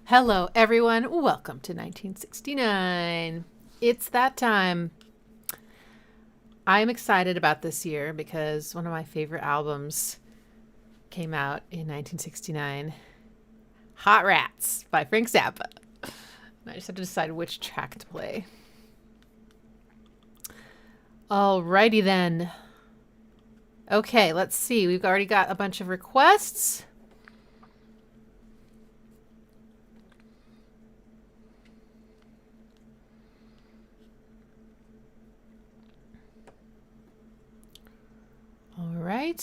Hello, everyone. Welcome to 1969. It's that time. I'm excited about this year because one of my favorite albums came out in 1969, Hot Rats by Frank Zappa. And I just have to decide which track to play. Alrighty then. Okay, let's see. We've already got a bunch of requests.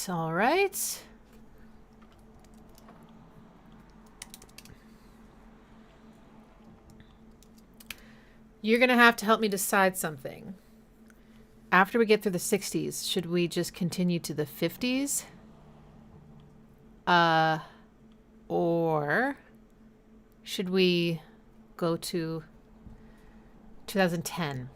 All right. You're going to have to help me decide something. After we get through the 60s, should we just continue to the 50s? Or should we go to 2010?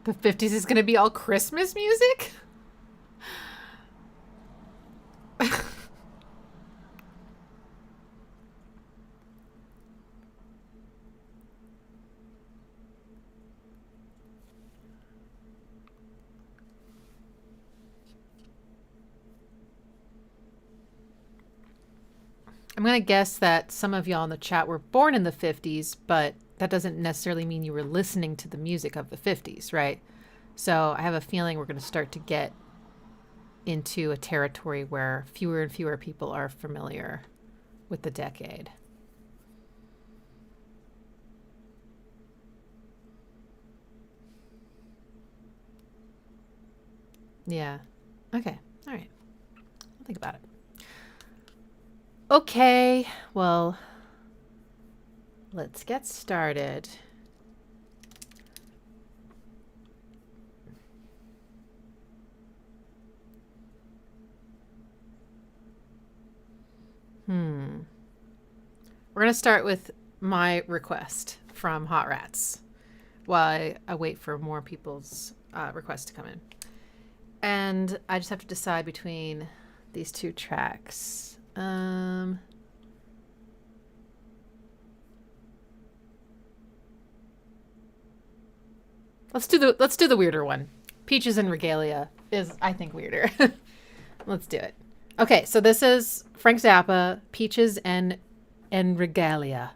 The 50s is going to be all Christmas music? I'm going to guess that some of y'all in the chat were born in the 50s, but that doesn't necessarily mean you were listening to the music of the 50s, right? So I have a feeling we're going to start to get into a territory where fewer and fewer people are familiar with the decade. Yeah. Okay. All right. I'll think about it. Okay. Well, let's get started. We're going to start with my request from Hot Rats while I wait for more people's requests to come in. And I just have to decide between these two tracks. Let's do the weirder one. Peaches and Regalia is, I think, weirder. Let's do it. Okay, so this is Frank Zappa, Peaches and Regalia.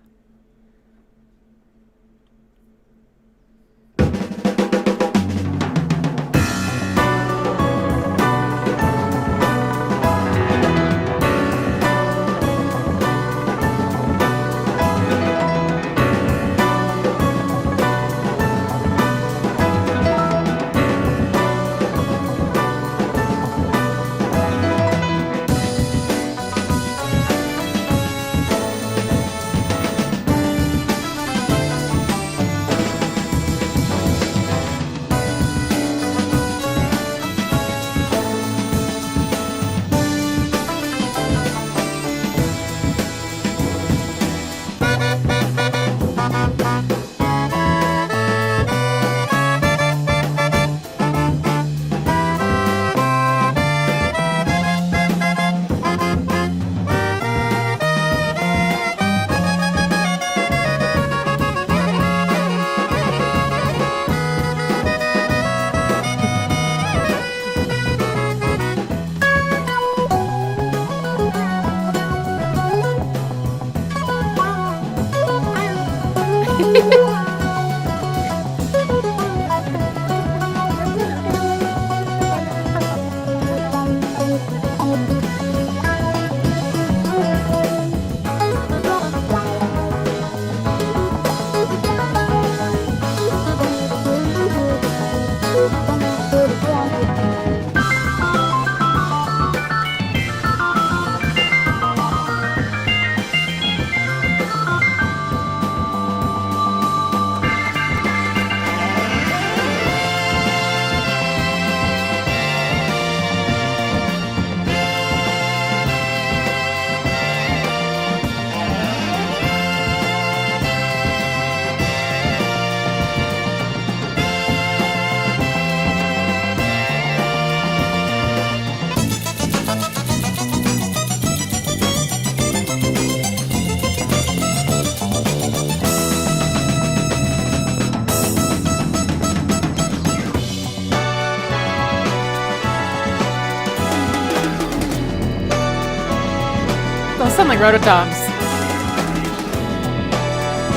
Those sound like rototoms.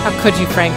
How could you, Frank?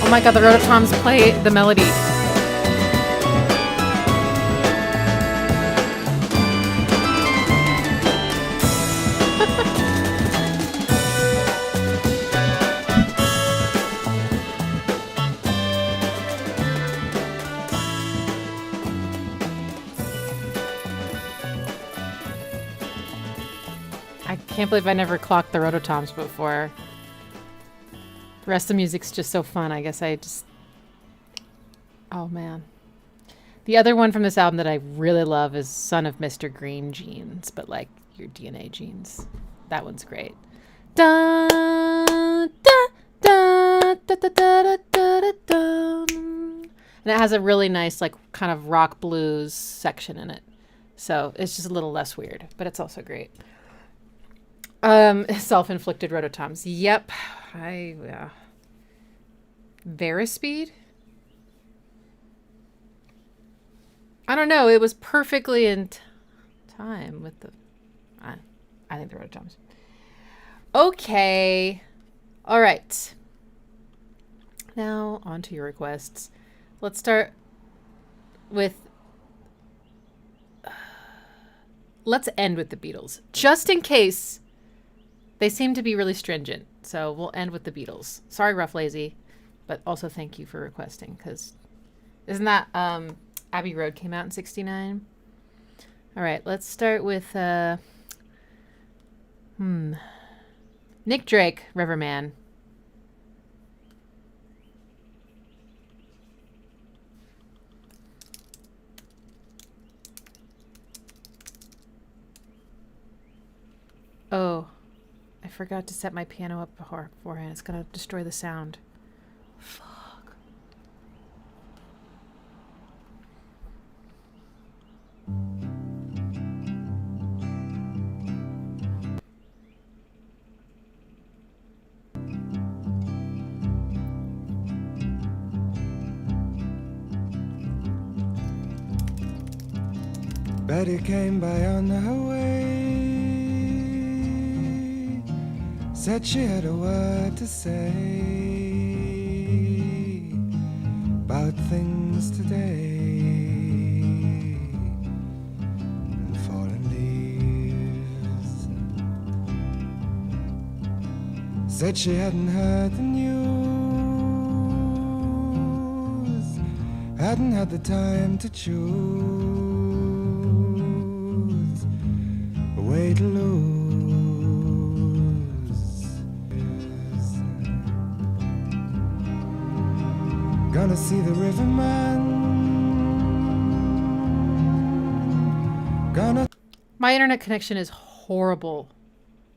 Oh my god, the rototoms play the melody. I can't believe I never clocked the rototoms before. The rest of the music's just so fun. I guess I just... Oh, man. The other one from this album that I really love is Son of Mr. Green Genes, but like your DNA genes. That one's great. Dun, dun, dun, dun, dun, dun, dun, dun. And it has a really nice, like, kind of rock blues section in it. So it's just a little less weird, but it's also great. Self-inflicted rototoms. Yep. Verispeed? I don't know. It was perfectly in time with the... I think the rototoms. Okay. All right. Now, on to your requests. Let's start with... Let's end with the Beatles. Just in case... They seem to be really stringent, so we'll end with the Beatles. Sorry, Rough Lazy, but also thank you for requesting, because isn't that Abbey Road came out in 1969? All right, let's start with Nick Drake, Riverman. Oh. I forgot to set my piano up beforehand. It's going to destroy the sound. Fuck. Betty came by on her way. Said she had a word to say about things today and fallen leaves. Said she hadn't heard the news, hadn't had the time to choose a way to lose. Gonna see the Riverman. My internet connection is horrible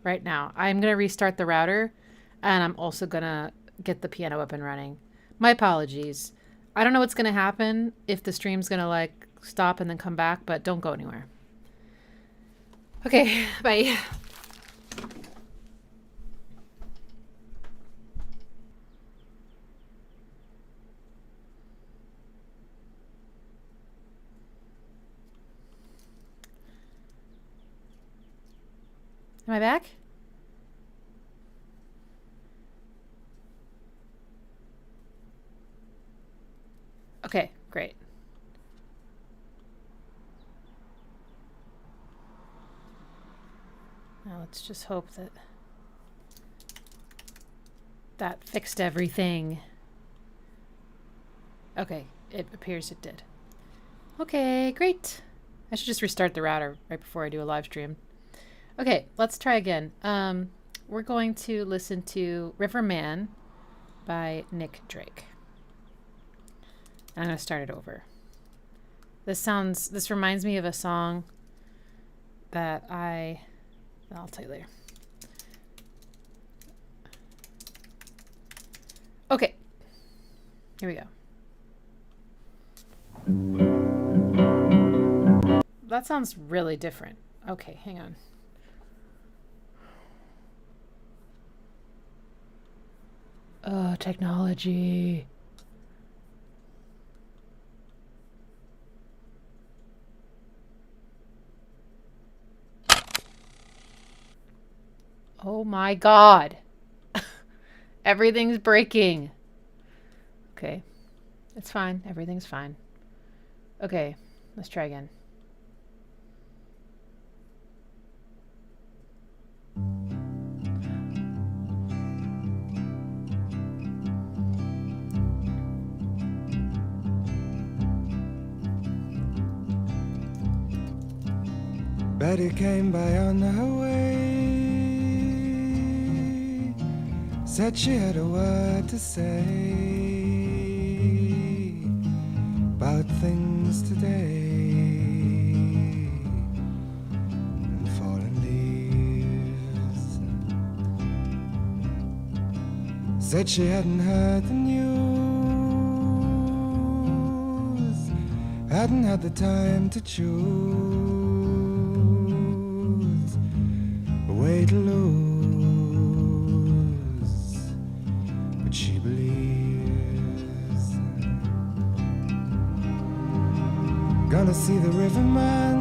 right now. I'm going to restart the router, and I'm also going to get the piano up and running. My apologies. I don't know what's going to happen, if the stream's going to like stop and then come back, but don't go anywhere. Okay, bye. Am I back? Okay, great. Now let's just hope that that fixed everything. Okay, it appears it did. Okay, great. I should just restart the router right before I do a live stream. Okay, let's try again. We're going to listen to Riverman by Nick Drake. I'm going to start it over. This reminds me of a song that I'll tell you later. Okay, here we go. That sounds really different. Okay, hang on. Oh, technology. Oh my God. Everything's breaking. Okay. It's fine. Everything's fine. Okay. Let's try again. Betty came by on her way, said she had a word to say about things today and fallen leaves. Said she hadn't heard the news, hadn't had the time to choose a way to lose, but she believes. Gonna see the Riverman,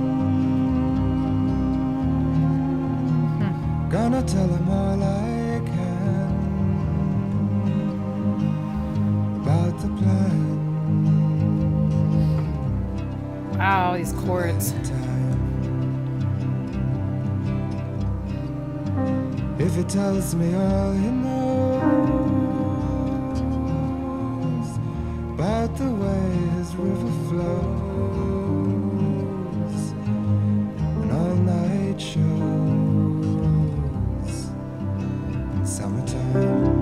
gonna tell him all I can about the plan. Wow, these chords. If he tells me all he knows about the way his river flows and all night shows in summertime.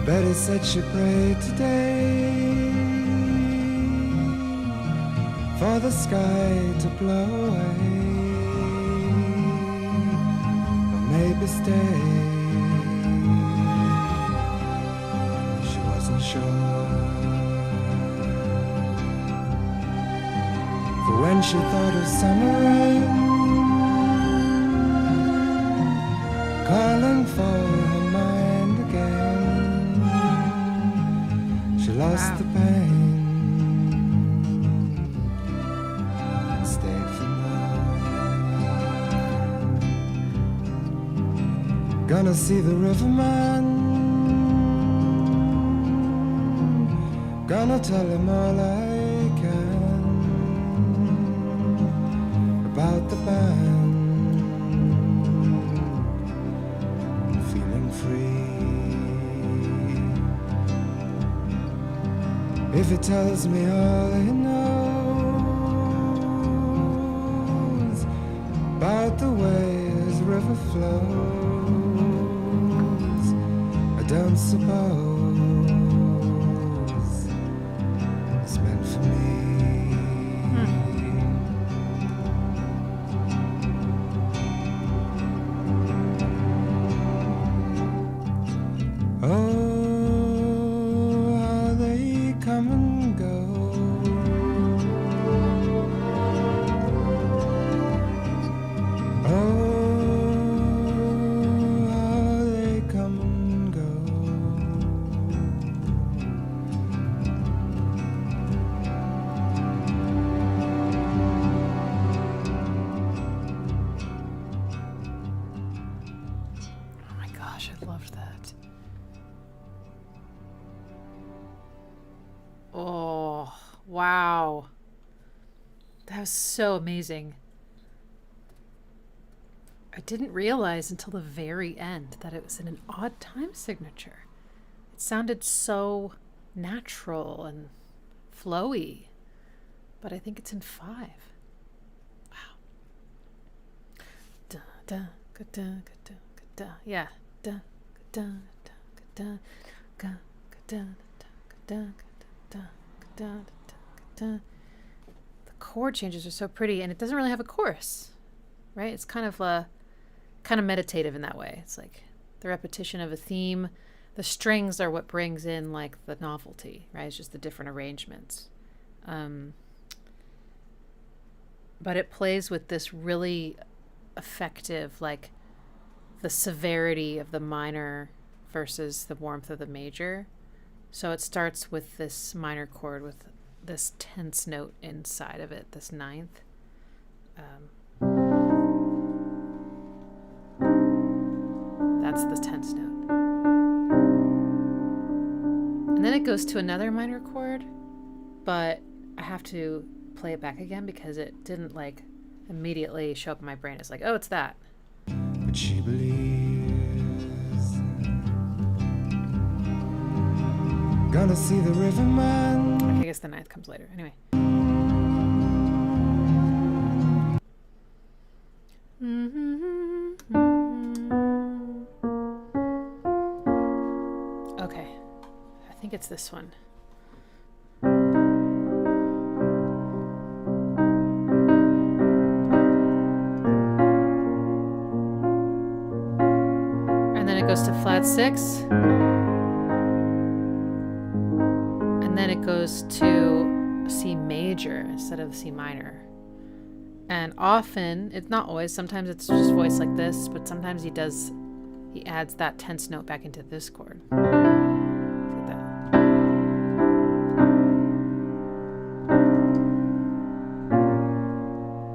Betty said she prayed today for the sky to blow away, or maybe stay. She wasn't sure, for when she thought of summer rain calling for her mind again, she lost the pain and stayed for more. Gonna see the Riverman, gonna tell him all I can about the band, feeling free. If he tells me all he knows about the way his river flows, I don't suppose it's meant for me. Oh, how they come and go. Oh, how they come and go. Oh my gosh, I loved that. Oh, wow. That was so amazing. I didn't realize until the very end that it was in an odd time signature. It sounded so natural and flowy, but I think it's in 5. Wow. Da da ga da ga da ga da. Yeah. Da ga da da ga da ga da da ga da ga da da. The chord changes are so pretty, and it doesn't really have a chorus, right? It's kind of meditative in that way. It's like the repetition of a theme. The strings are what brings in like the novelty, right? It's just the different arrangements. But it plays with this really effective, like the severity of the minor versus the warmth of the major. So it starts with this minor chord with this tense note inside of it, this 9th. That's the tense note. And then it goes to another minor chord, but I have to play it back again because it didn't like immediately show up in my brain. It's like, oh, it's that. But she believes. Gonna see the Riverman. Okay, I guess the 9th comes later. Anyway. Okay, I think it's this one. And then it goes to flat 6. And then it goes to C major instead of C minor. And often, it's not always, sometimes it's just voiced like this, but sometimes he adds that tense note back into this chord. Look at that.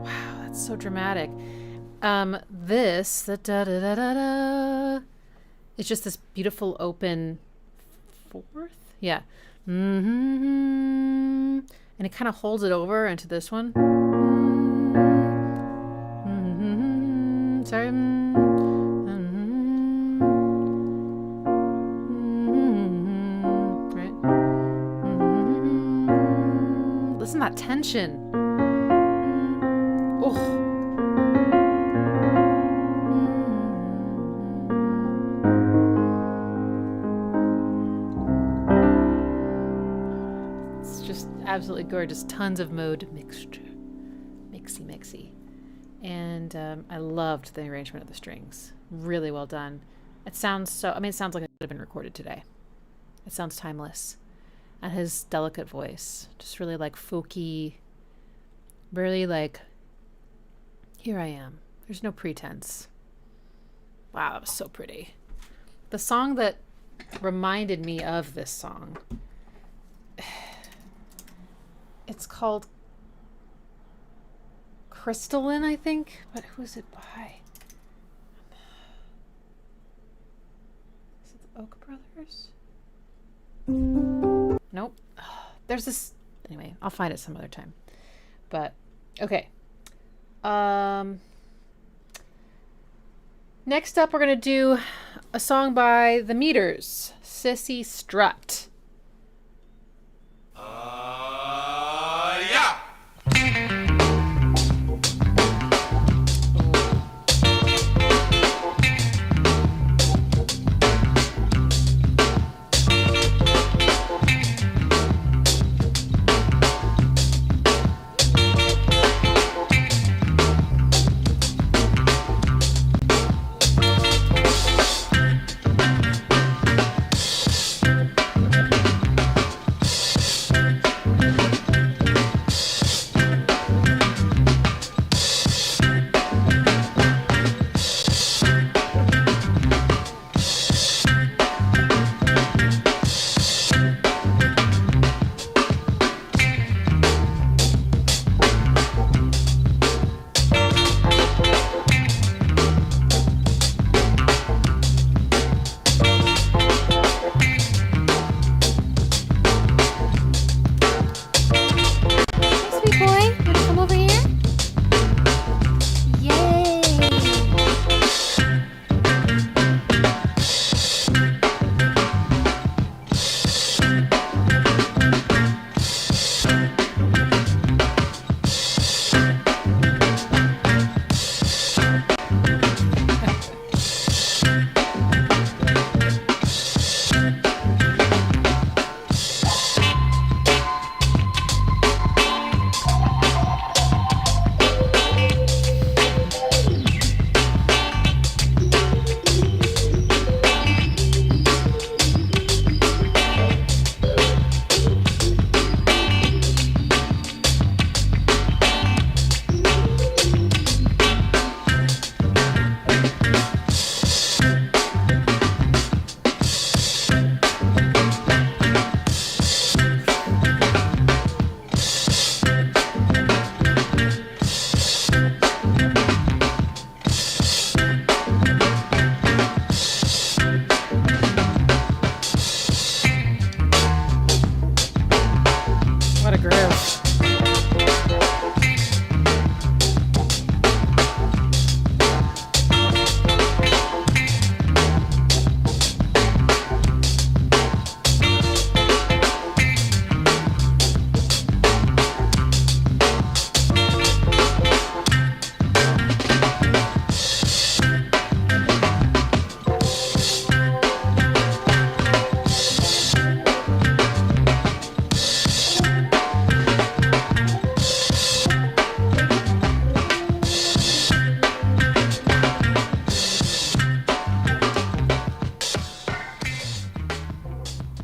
Wow, that's so dramatic. This, the da-da-da-da-da, it's just this beautiful open 4th? Yeah. Mm-hmm. And it kind of holds it over into this one. Mm-hmm. Sorry. Mm-hmm. Mm-hmm. Right. Mm-hmm. Listen to that tension. Oh. Absolutely gorgeous. Tons of mode mixture. Mixy. And I loved the arrangement of the strings. Really well done. It sounds like it could have been recorded today. It sounds timeless. And his delicate voice, just really like folky, really like, here I am. There's no pretense. Wow, that was so pretty. The song that reminded me of this song, it's called Crystalline, I think. But who is it by? Is it the Oak Brothers? Nope. There's this. Anyway, I'll find it some other time. But, okay. Next up, we're going to do a song by The Meters, Sissy, Strut. Yeah.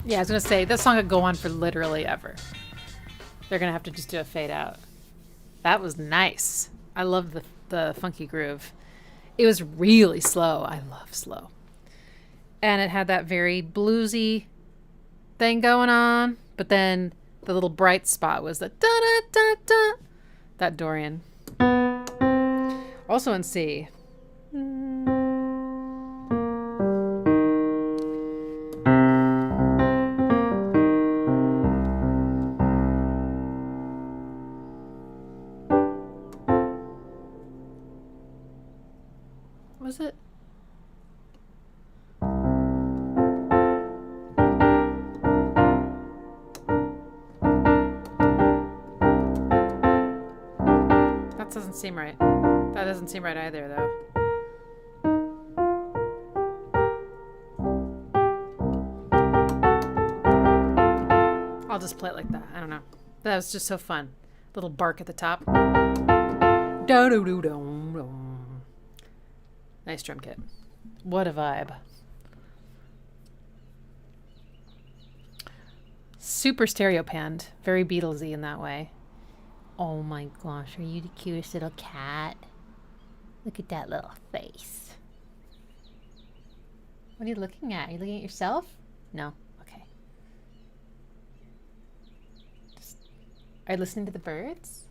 Yeah, I was going to say, this song could go on for literally ever. They're going to have to just do a fade out. That was nice. I love the funky groove. It was really slow. I love slow. And it had that very bluesy thing going on. But then the little bright spot was the da-da-da-da. That Dorian. Also in C. Was it? That doesn't seem right. That doesn't seem right either, though. I'll just play it like that. I don't know. That was just so fun. Little bark at the top. Nice drum kit. What a vibe. Super stereo panned. Very Beatlesy in that way. Oh my gosh, are you the cutest little cat? Look at that little face. What are you looking at? Are you looking at yourself? No? Okay. Are you listening to the birds?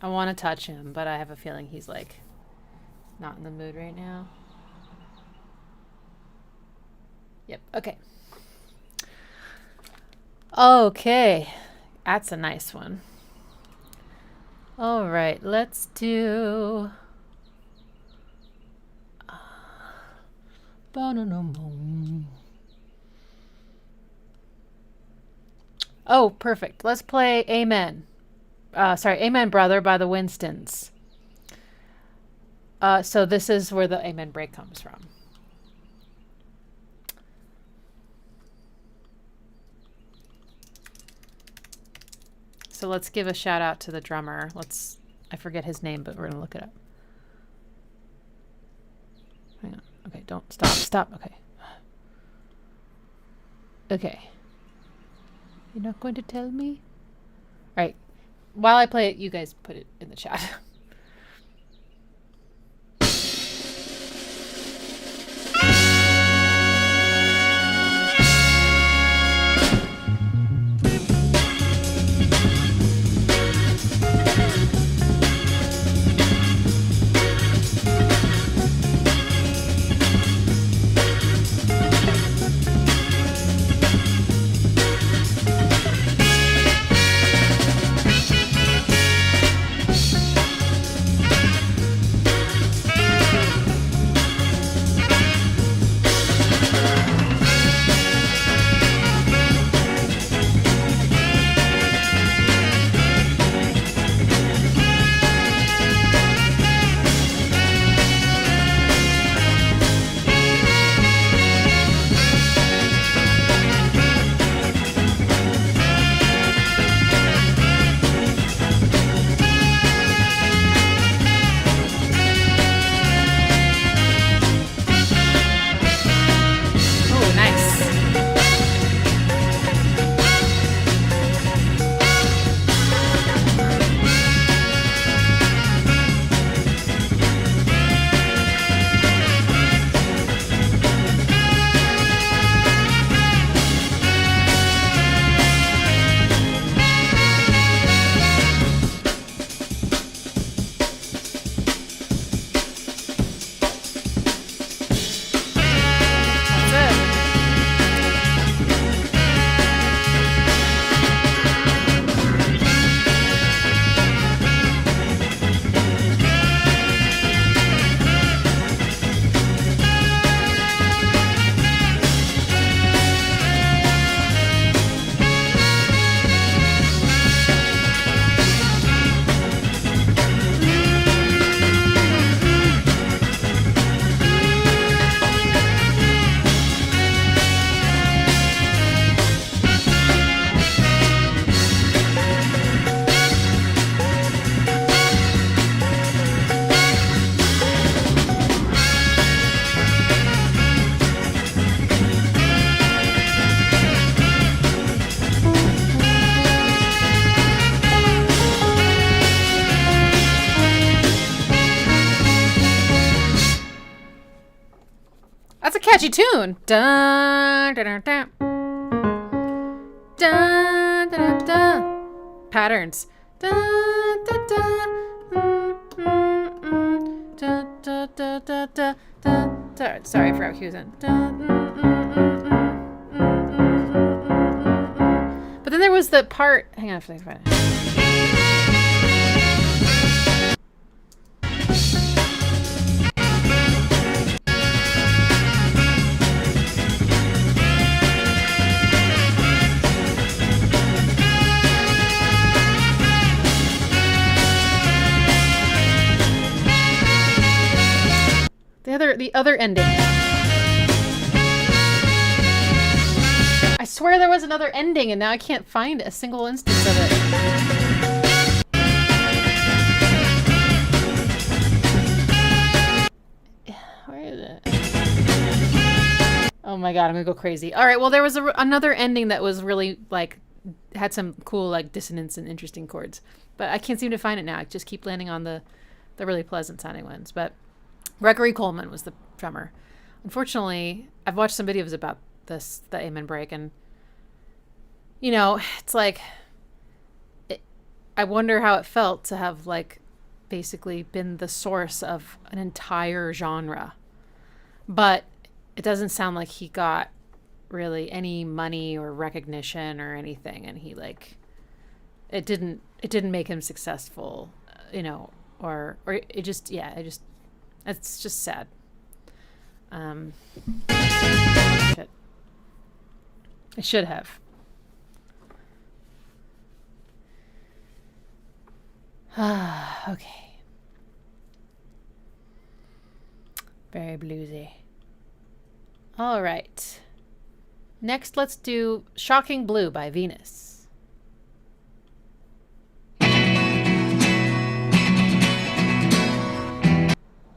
I want to touch him, but I have a feeling he's like not in the mood right now. Yep, okay. Okay, that's a nice one. All right, let's do... Oh, perfect. Let's play Amen. Amen Brother by the Winstons. So this is where the Amen break comes from. So let's give a shout out to the drummer. I forget his name, but we're going to look it up. Hang on. Okay, don't stop. Okay. Okay. You're not going to tell me? All right. While I play it, you guys put it in the chat. That's a catchy tune. Dun, dun, dun, dun. Dun, dun, dun, dun. Patterns. Dun, dun, dun. Dun, dun, dun, dun, dun, dun. Sorry, I forgot what he was in. But then there was the part. Hang on, I have to find it. The other ending. I swear there was another ending and now I can't find a single instance of it. Where is it? Oh my god, I'm gonna go crazy. All right, well there was another ending that was really like had some cool like dissonance and interesting chords, but I can't seem to find it now. I just keep landing on the really pleasant sounding ones. But Gregory Coleman was the drummer. Unfortunately, I've watched some videos about the Amen break, and you know, it's like I wonder how it felt to have like basically been the source of an entire genre. But it doesn't sound like he got really any money or recognition or anything, and he like it didn't make him successful, you know, or it just it's just sad. Shit. I should have. Okay. Very bluesy. All right. Next, let's do Shocking Blue by Venus.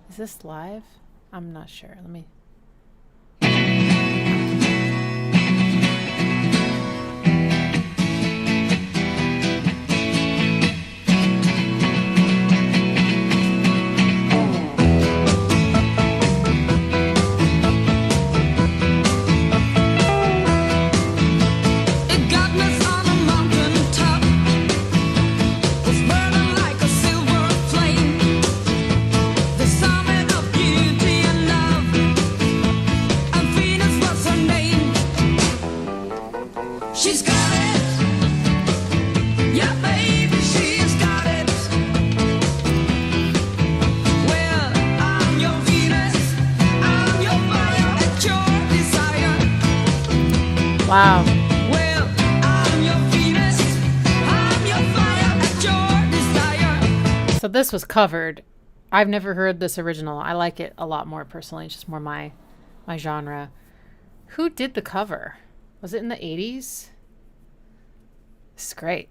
Is this live? I'm not sure. Let me... Wow. Well, I'm your Venus, I'm your fire at your desire. So this was covered. I've never heard this original. I like it a lot more personally. It's just more my genre. Who did the cover? Was it in the 80s? It's great.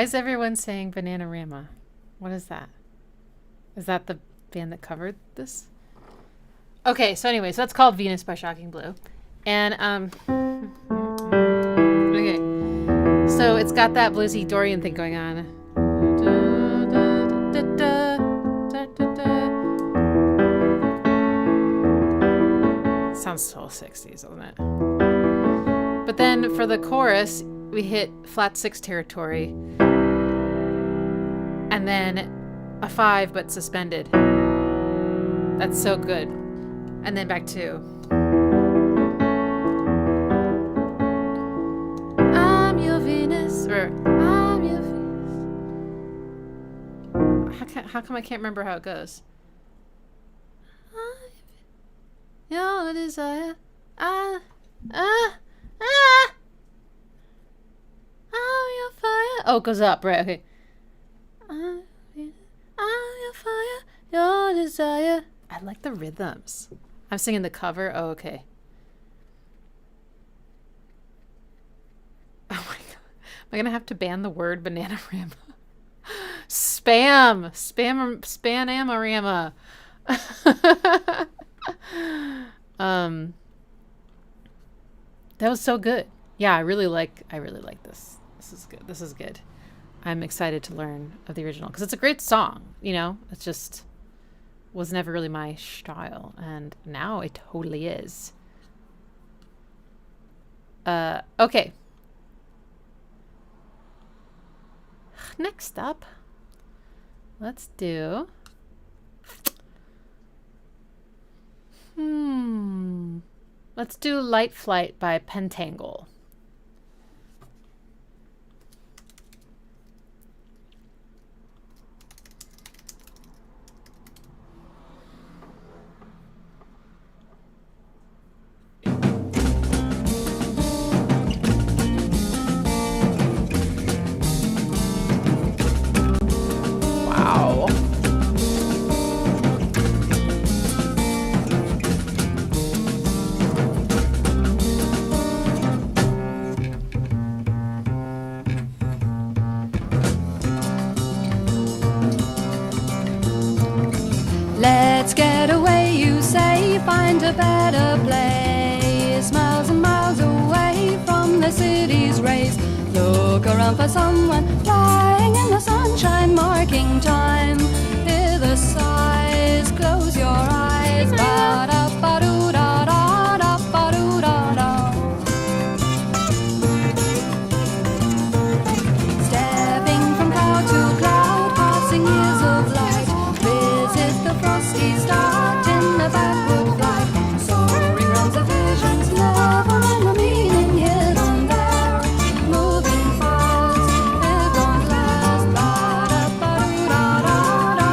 is everyone saying Bananarama? What is that? Is that the band that covered this? Okay, so anyway, so that's called Venus by Shocking Blue. And, okay. So it's got that bluesy Dorian thing going on. Sounds so 60s, doesn't it? But then for the chorus, we hit flat 6 territory. And then a 5 but suspended. That's so good. And then back to I'm your Venus, or I'm your Venus. How come I can't remember how it goes? Your desire, I'm your fire. Oh, it goes up, right? Okay. I'm your fire, your desire. I like the rhythms. I'm singing the cover. Oh, okay. Oh my god. Am I gonna have to ban the word Bananarama? Spam-amarama. That was so good. Yeah, I really like this. This is good. I'm excited to learn of the original because it's a great song, you know? It's just was never really my style, and now it totally is. Okay. Next up, let's do let's do Light Flight by Pentangle. Let's get away, you say, find a better place, miles and miles away from the city's race. Look around for someone lying in the sunshine, marking time. Hear the sighs, close your eyes. Ba-da-ba-doo-da-da-da-ba-doo-da-da. Stepping from cloud to cloud, passing years of light. Visit the frosty start in the backward flight. Soaring realms of visions, never mind the meaning hidden there. Moving fast, it won't last. Ba-da-ba-doo-da-da-da.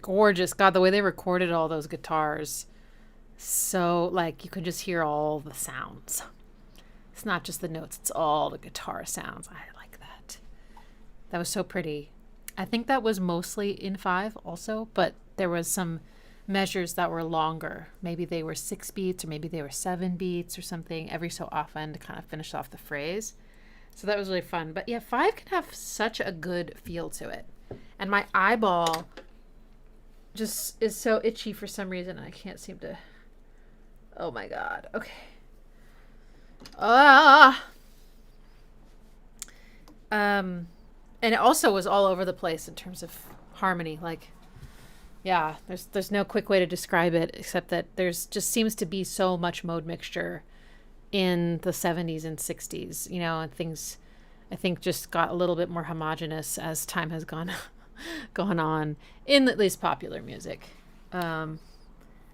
gorgeous. God, the way they recorded all those guitars. So, like, you could just hear all the sounds. It's not just the notes, it's all the guitar sounds. I like that. That was so pretty. I think that was mostly in 5 also, but there was some measures that were longer. Maybe they were 6 beats or maybe they were 7 beats or something every so often to kind of finish off the phrase. So that was really fun. But yeah, 5 can have such a good feel to it. And my eyeball just is so itchy for some reason. I can't seem to... Oh my God. Okay. And it also was all over the place in terms of harmony. Like, yeah, there's no quick way to describe it except that there's just seems to be so much mode mixture in the 70s and 60s, you know, and things I think just got a little bit more homogenous as time has gone on in at least popular music.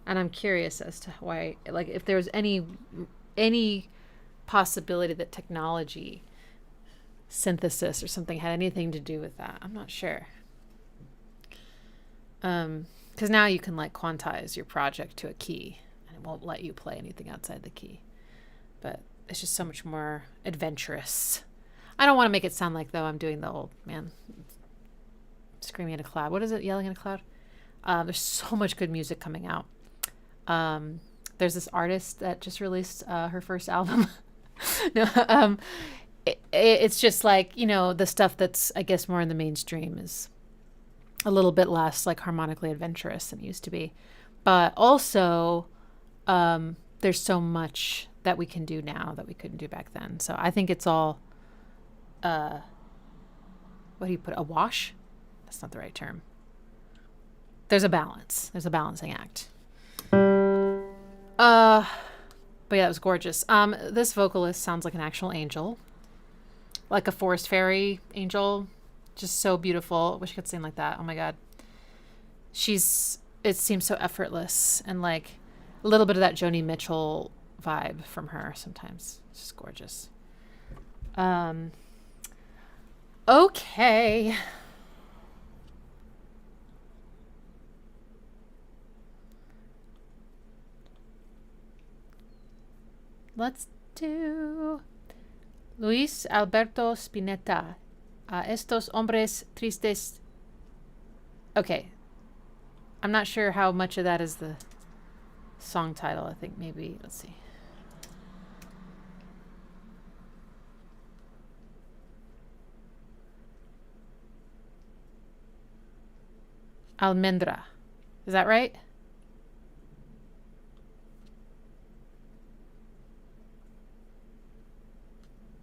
And I'm curious as to why, like, if there was any possibility that technology, synthesis or something had anything to do with that. I'm not sure. Because now you can, like, quantize your project to a key and it won't let you play anything outside the key. But it's just so much more adventurous. I don't want to make it sound like, though, I'm doing the old man screaming at a cloud. What is it? Yelling at a cloud? There's so much good music coming out. There's this artist that just released her first album. No, it's just like, you know, the stuff that's, I guess, more in the mainstream is a little bit less, like, harmonically adventurous than it used to be. But also, there's so much that we can do now that we couldn't do back then. So I think it's all, what do you put, a wash? That's not the right term. There's a balance. There's a balancing act. But yeah, it was gorgeous. This vocalist sounds like an actual angel, like a forest fairy angel, just so beautiful. Wish I could sing like that. Oh my God. It seems so effortless and like a little bit of that Joni Mitchell vibe from her sometimes. It's just gorgeous. Okay. Let's do Luis Alberto Spinetta. Estos Hombres Tristes. Okay. I'm not sure how much of that is the song title. I think maybe, let's see. Almendra. Is that right?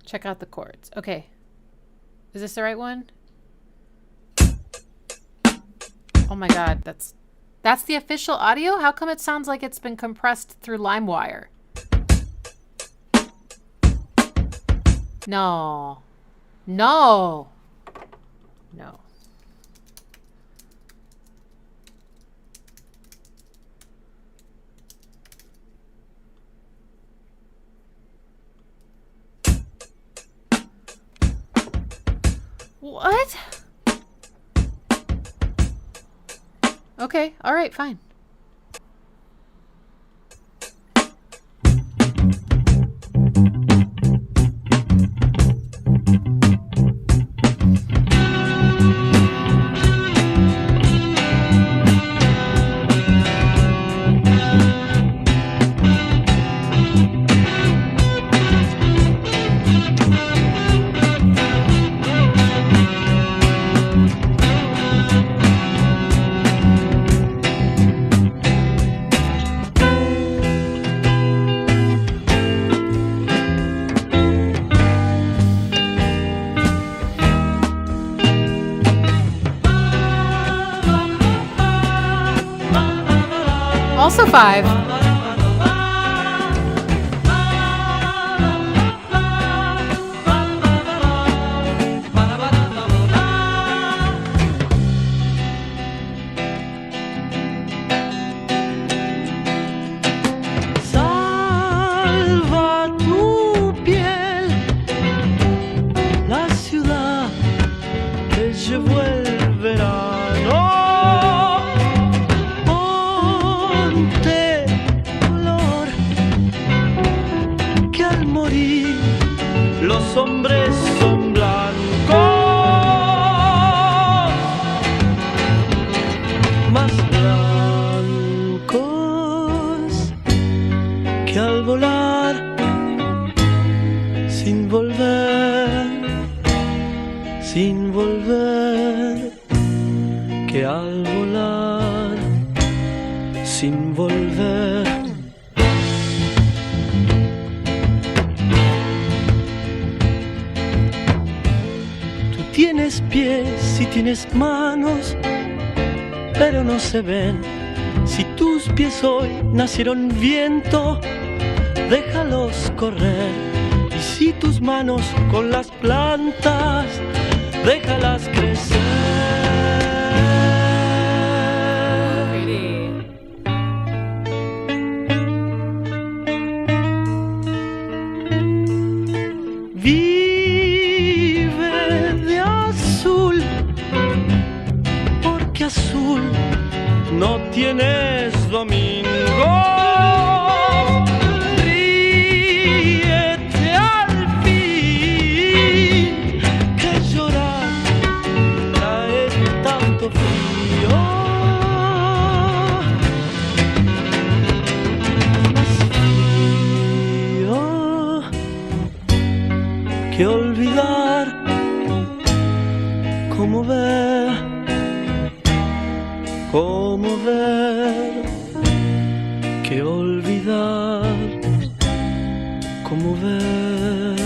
Check out the chords. Okay. Is this the right one? Oh my God, that's the official audio? How come it sounds like it's been compressed through LimeWire? No. No. No. What? Okay, all right, fine. Also 5. Salva tu piel, la ciudad que llevó el verano. que al volar sin volver tú tienes pies y tienes manos, pero no se ven. Si tus pies hoy nacieron viento, déjalos correr. Y si tus manos con las plantas, déjalas crecer. Vive de azul, porque azul no tienes domingo. Ríete al fin, que llorar trae tanto frío. Más frío que olvidar cómo ver. Cómo ver, que olvidar, cómo ver.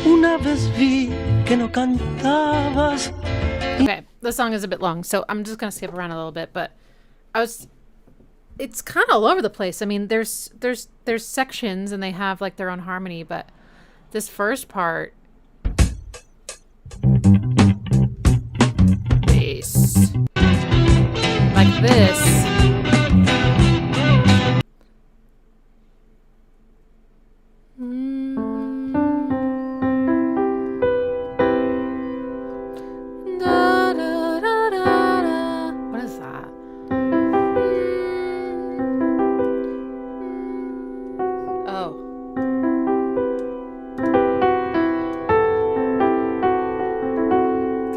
Una vez vi que no cantabas. Okay, the song is a bit long, so I'm just gonna skip around a little bit, but it's kind of all over the place. I mean, there's sections and they have like their own harmony, but this first part, bass, like this. Da, da, da, da, da. What is that? Oh.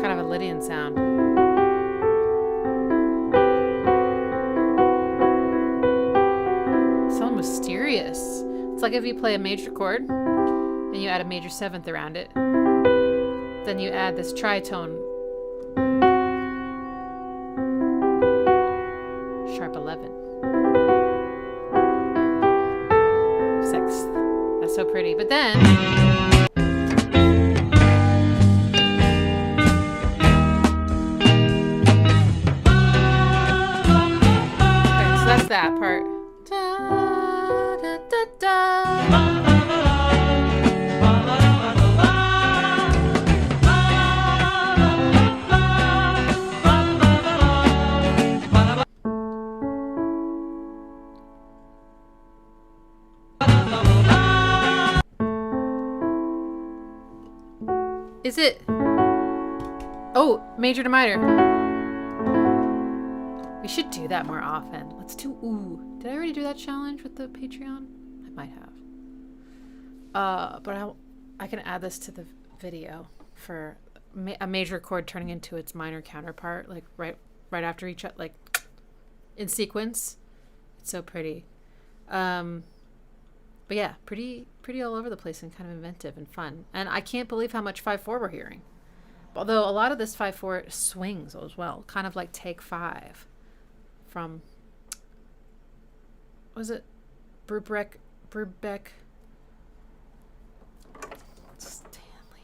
Kind of a Lydian sound. So mysterious. It's like if you play a major chord and you add a major seventh around it, then you add this tritone, sharp 11. Sixth. That's so pretty. But then okay, so that's that part. Da, da, da, da. Is it? Oh, major to minor. We should do that more often. Let's do ooh. Did I already do that challenge with the Patreon? I might have. But I can add this to the video for a major chord turning into its minor counterpart, like right after each, like in sequence. It's so pretty. But yeah, pretty all over the place and kind of inventive and fun. And I can't believe how much 5/4 we're hearing. Although a lot of this 5/4 swings as well, kind of like Take 5 from, was it Brubeck,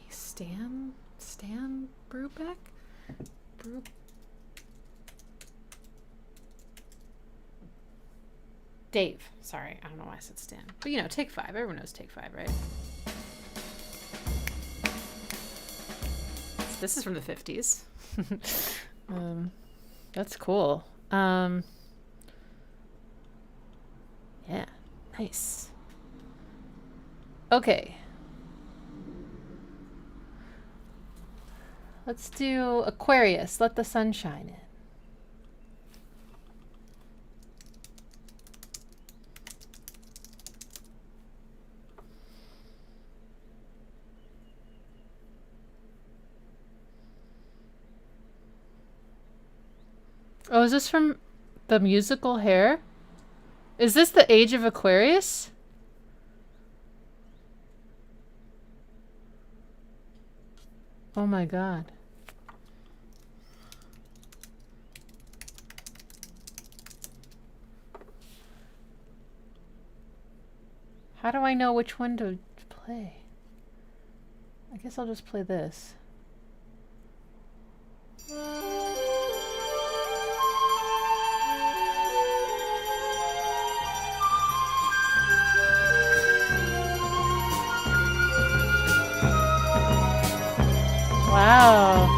Stan Brubeck? Dave. Sorry, I don't know why I said Stan. But you know, Take 5. Everyone knows Take 5, right? This is from the 50s. That's cool. Yeah, nice. Okay. Let's do Aquarius, Let the Sun Shine In. Oh, is this from the musical Hair? Is this the age of Aquarius? Oh my god. How do I know which one to play? I guess I'll just play this. Wow.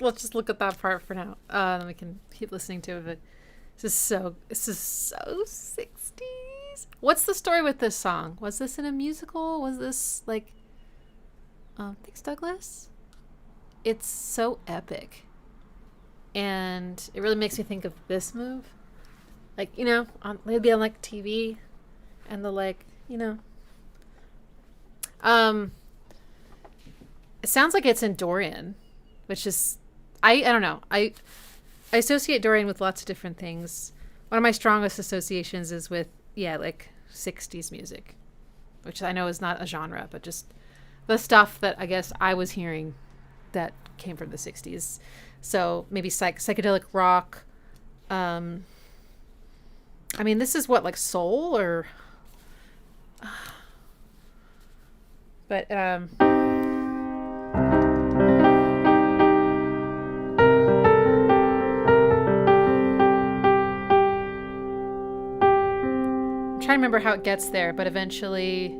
Let's just look at that part for now. Then we can keep listening to it. But this is so 60s. What's the story with this song? Was this in a musical? Was this like thanks Douglas? It's so epic. And it really makes me think of this move. Like, you know, maybe on like TV and the like, you know. It sounds like it's in Dorian, which is I don't know. I associate Dorian with lots of different things. One of my strongest associations is with, like 60s music, which I know is not a genre, but just the stuff that I guess I was hearing that came from the 60s. So maybe psychedelic rock. I mean, this is what, like soul or... But, I'm trying to remember how it gets there, but eventually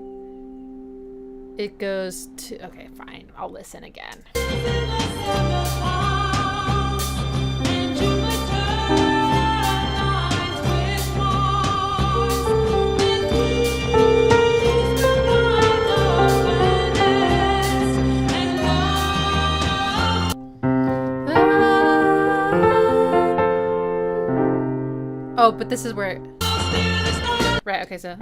it goes to... Okay, fine. I'll listen again. Oh, but this is where... Right, okay, so... Is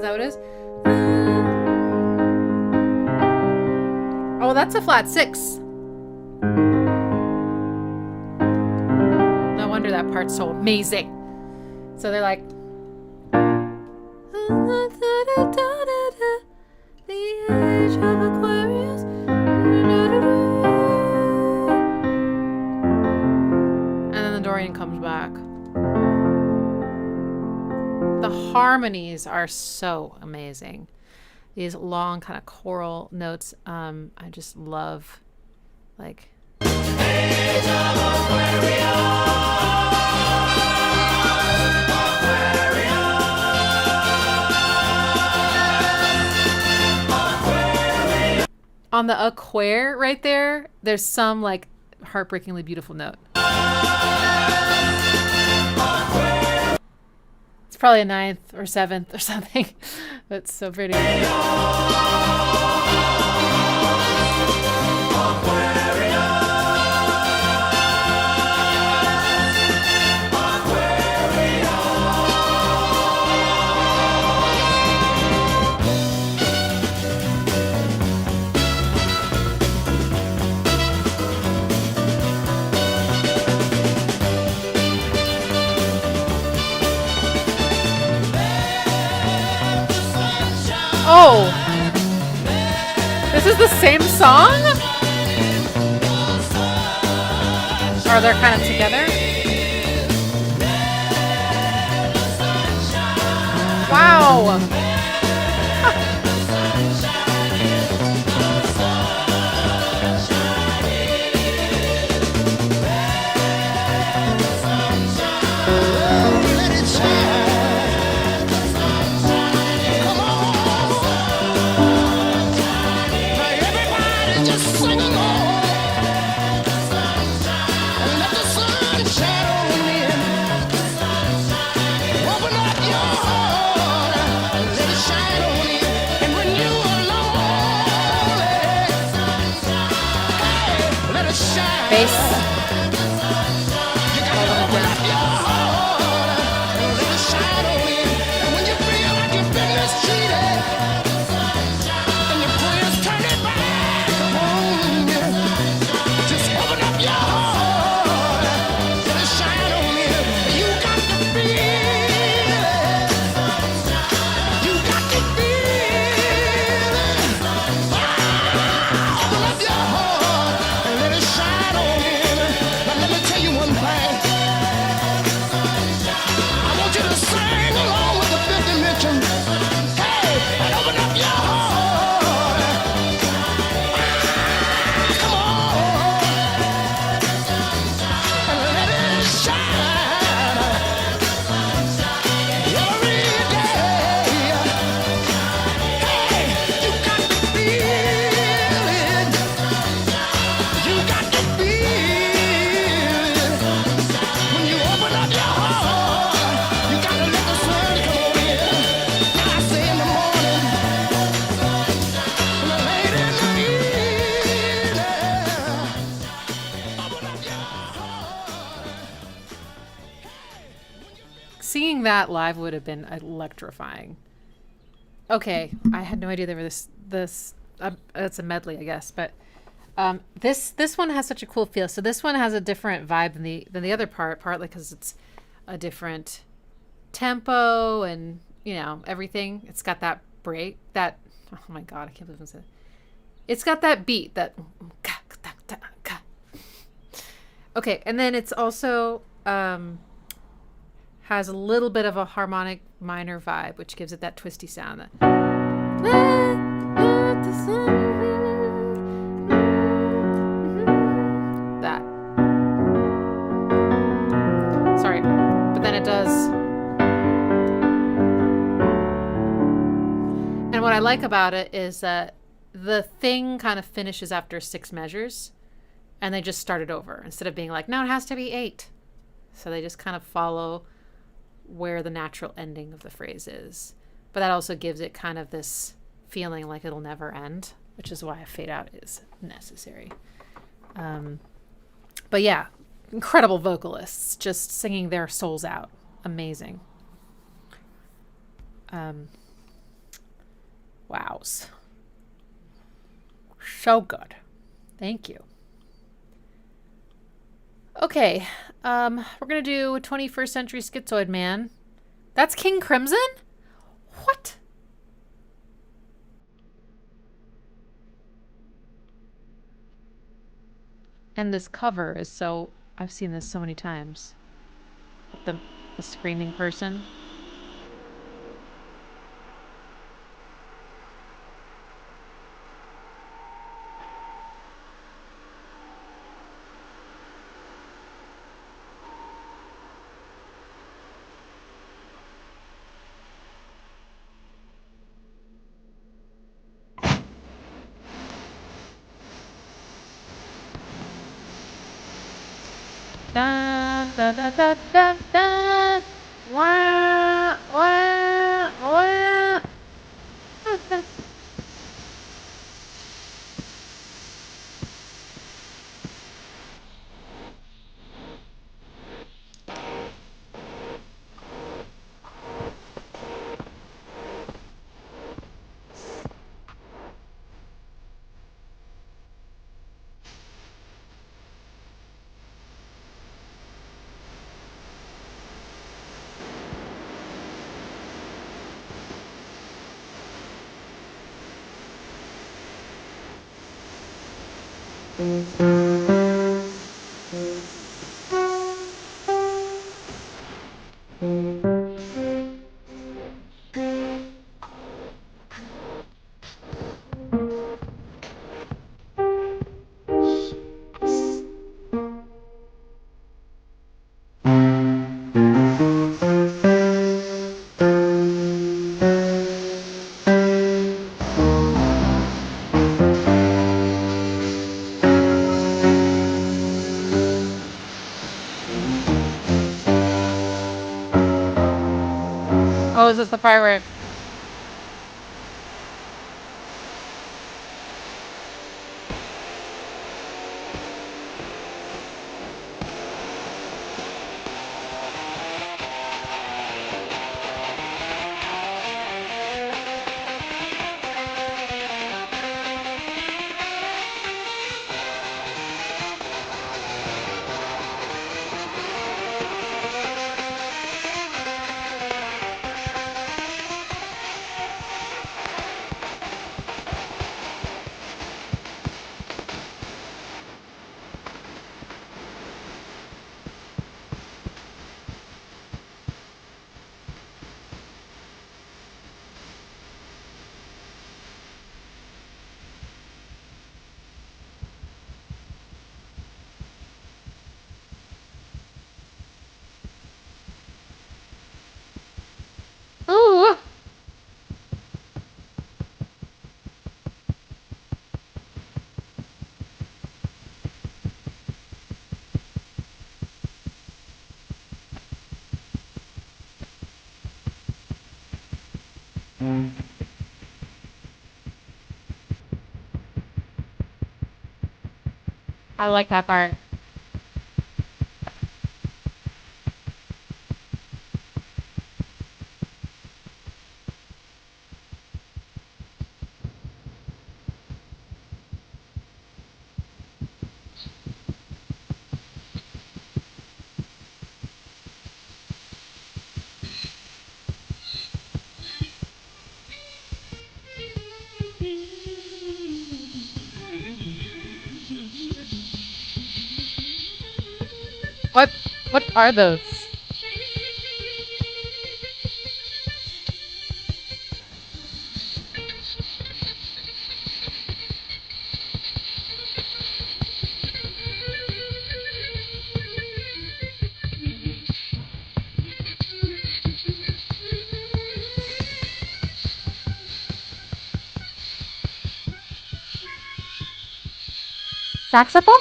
that what it is? Oh, that's a flat 6. No wonder that part's so amazing. So they're like... The age of Aquarius. accordion comes back. The harmonies are so amazing. These long kind of choral notes. I just love, like. On the Aquarius right there, there's some like heartbreakingly beautiful note. It's probably a 9th or 7th or something. That's so pretty. Oh, this is the same song? Or they're kind of together? Wow. Bass. Seeing that live would have been electrifying. Okay, I had no idea there were this. It's a medley, I guess, but this one has such a cool feel. So this one has a different vibe than the other part, partly because it's a different tempo and everything. It's got that break, that oh my god, I can't believe I'm saying it. It's got that beat that. Okay, and then it's also has a little bit of a harmonic minor vibe, which gives it that twisty sound. That. Sorry, but then it does. And what I like about it is that the thing kind of finishes after 6 measures, and they just start it over instead of being like, no, it has to be 8. So they just kind of follow where the natural ending of the phrase is. But that also gives it kind of this feeling like it'll never end, which is why a fade out is necessary. But yeah, incredible vocalists just singing their souls out. Amazing. Wows. So good. Thank you. Okay, we're going to do 21st Century Schizoid Man. That's King Crimson? What? And this cover is so... I've seen this so many times. the screaming person. Da da da da da da. Wah wah wah. Oh, is this the firework? Ooh. I like that part. What? What are those? Saxophone?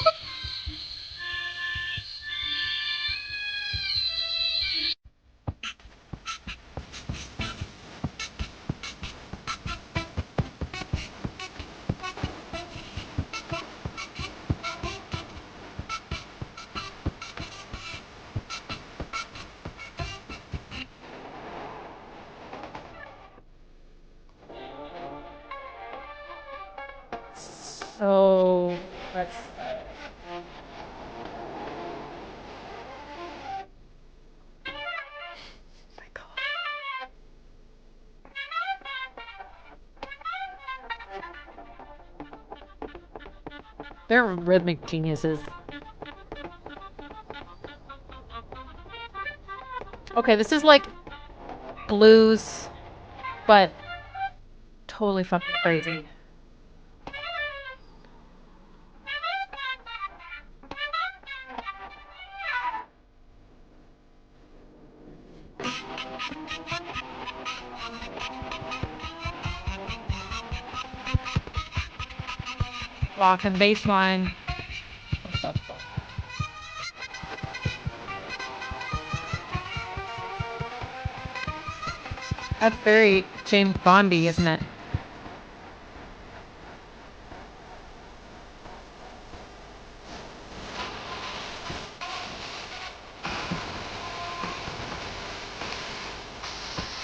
So let's. My God. They're rhythmic geniuses. Okay, this is like blues, but totally fucking crazy. Rock and bass line. That's very James Bondy, isn't it?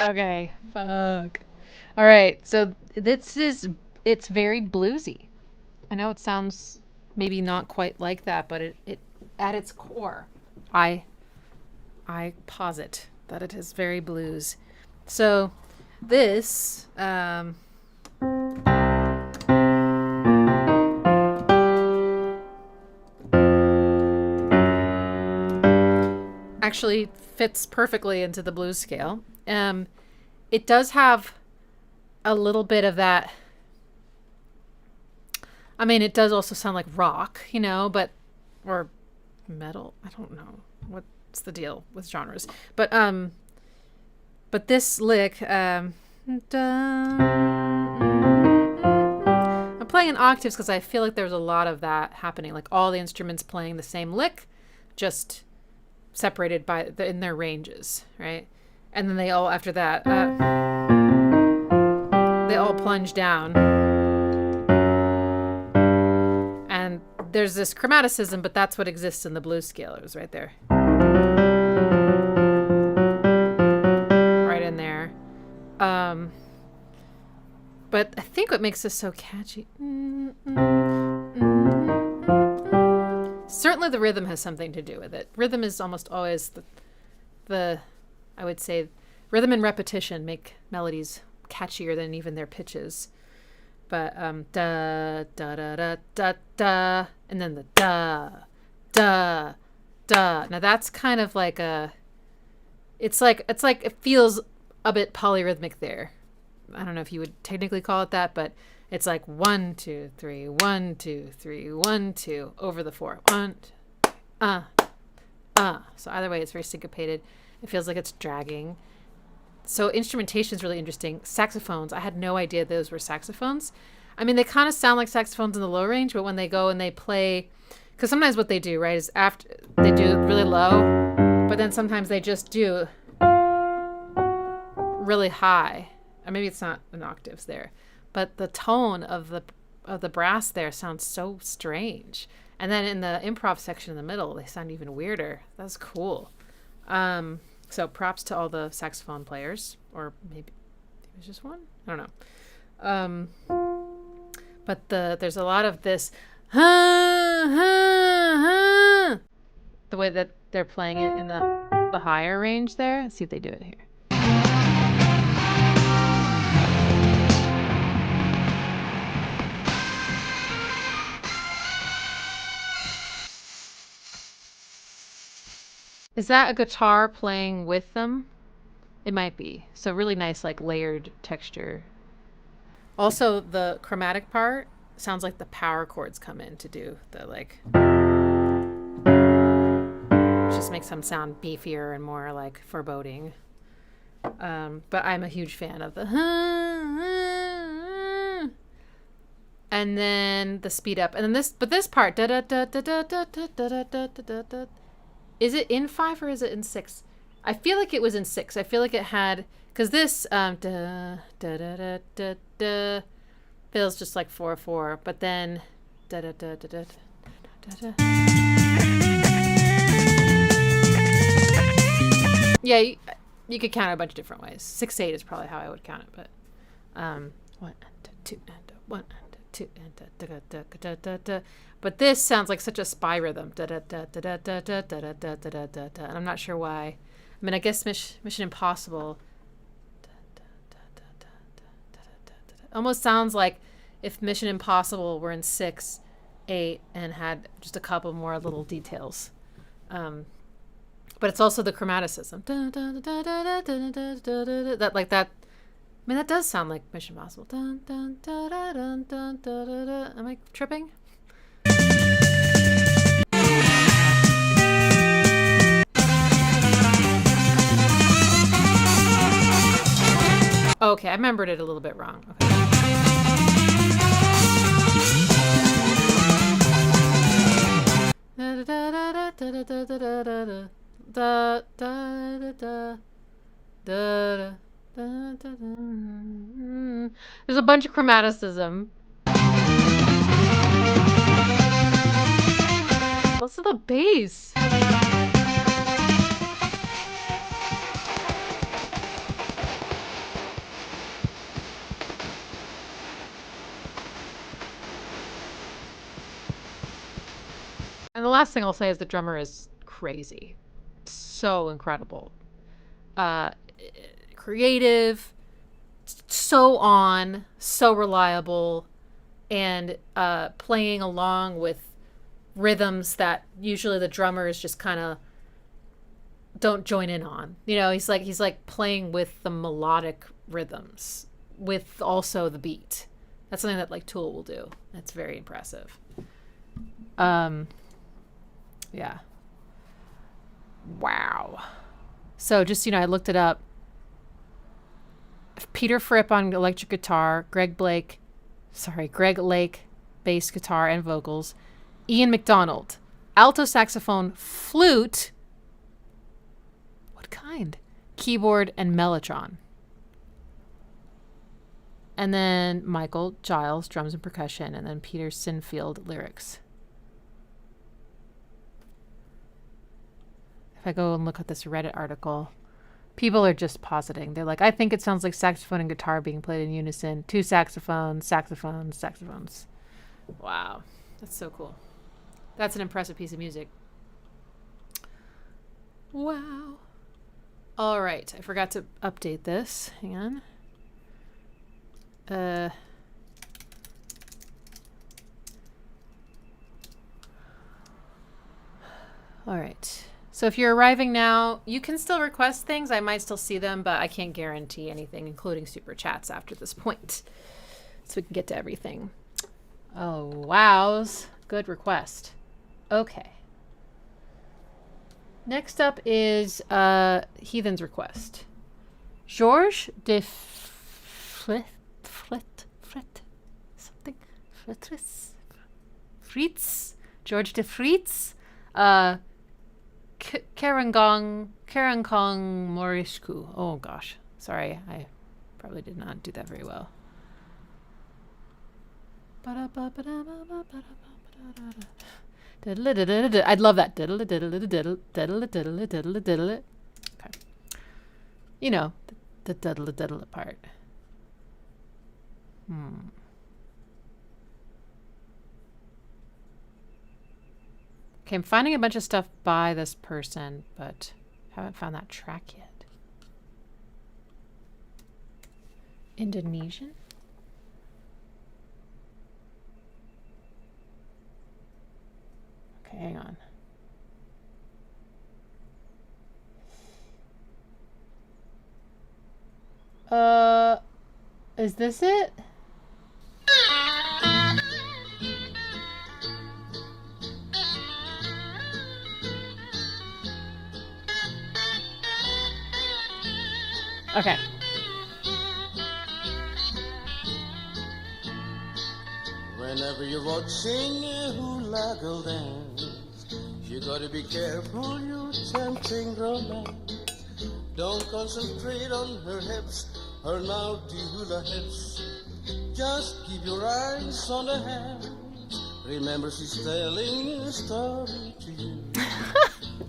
Okay, fuck. All right, so it's very bluesy. I know it sounds maybe not quite like that, but it at its core, I posit that it is very blues. So this actually fits perfectly into the blues scale. It does have a little bit of that. I mean, it does also sound like rock, you know, or metal. I don't know what's the deal with genres, but this lick, I'm playing in octaves because I feel like there's a lot of that happening, like all the instruments playing the same lick, just separated in their ranges, right? And then they all, after that, they all plunge down. And there's this chromaticism, but that's what exists in the blues scalers right there. Right in there. But I think what makes this so catchy... Certainly the rhythm has something to do with it. Rhythm is almost always the I would say, rhythm and repetition make melodies catchier than even their pitches. But da da da da da da, and then the da da da. Now that's kind of like it's like it feels a bit polyrhythmic there. I don't know if you would technically call it that, but it's like 1 2 3 1 2 3 1 2 over the 4 1 So either way, it's very syncopated. It feels like it's dragging. So instrumentation is really interesting. Saxophones, I had no idea those were saxophones. I mean, they kind of sound like saxophones in the low range, but when they go and they play, because sometimes what they do, right, is after they do it really low, but then sometimes they just do really high. Or maybe it's not in octaves there, but the tone of the brass there sounds so strange. And then in the improv section in the middle, they sound even weirder. That's cool. So props to all the saxophone players, or maybe it was just one. I don't know. But there's a lot of this, the way that they're playing it in the higher range there. Let's see if they do it here. Is that a guitar playing with them? It might be. So really nice, like layered texture. Also, the chromatic part sounds like the power chords come in to do the like, which just makes them sound beefier and more like foreboding. But I'm a huge fan of the, and then the speed up, and then this part, da da da da da da da da da da da. Is it in 5 or is it in 6? I feel like it was in 6. I feel like it had, because this da da da da da da feels just like 4/4, but then da da da da da da da. Yeah, you could count it a bunch of different ways. 6/8 is probably how I would count it, but 1 and 2 and 1 and 2 and da da da da da. But this sounds like such a spy rhythm. Da da da da da da da da da da da da da. And I'm not sure why. I mean, I guess Mission Impossible almost sounds like if Mission Impossible were in 6, 8, and had just a couple more little details. But it's also the chromaticism. That like that. I mean, that does sound like Mission Impossible. Am I tripping? Okay, I remembered it a little bit wrong. Okay. There's a bunch of chromaticism. Also the bass. And the last thing I'll say is the drummer is crazy. So incredible. Creative, so reliable, and playing along with rhythms that usually the drummers just kind of don't join in on. You know, he's like playing with the melodic rhythms with also the beat. That's something that like Tool will do. That's very impressive. Yeah. Wow. So just, I looked it up. Peter Fripp on electric guitar, Greg Lake, bass guitar and vocals, Ian McDonald, alto saxophone, flute, what kind? Keyboard and mellotron. And then Michael Giles, drums and percussion, and then Peter Sinfield, lyrics. If I go and look at this Reddit article, people are just positing. They're like, I think it sounds like saxophone and guitar being played in unison. 2 saxophones. Wow. That's so cool. That's an impressive piece of music. Wow. All right. I forgot to update this. Hang on. All right. So if you're arriving now, you can still request things. I might still see them, but I can't guarantee anything, including super chats after this point. So we can get to everything. Oh, wows. Good request. Okay. Next up is Heathen's request. Georges de George de Fritz. Karangong Morishku. Oh gosh. Sorry, I probably did not do that very well. I'd love that. Okay. You know, the diddle part. Okay, I'm finding a bunch of stuff by this person, but haven't found that track yet. Indonesian? Okay, hang on. Is this it? Okay. Whenever you're watching a hula girl dance, you gotta be careful, you're tempting romance. Don't concentrate on her hips, her naughty hula hips. Just keep your eyes on the hand. Remember, she's telling a story to you.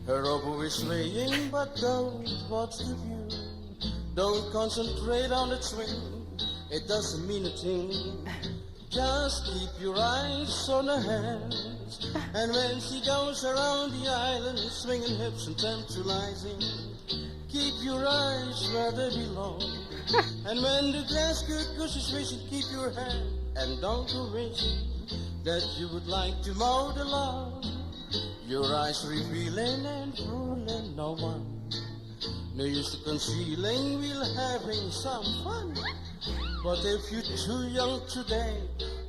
Her oboe is swaying, but don't watch the view. Don't concentrate on the swing, it doesn't mean a thing. Just keep your eyes on her hands. And when she goes around the island, swinging hips and tantalizing, keep your eyes where they belong. And when the glass goose is wishing, keep your hand and don't go wishing that you would like to mow the lawn. Your eyes revealing and fooling no one. No use to concealing, we'll having some fun. But if you're too young today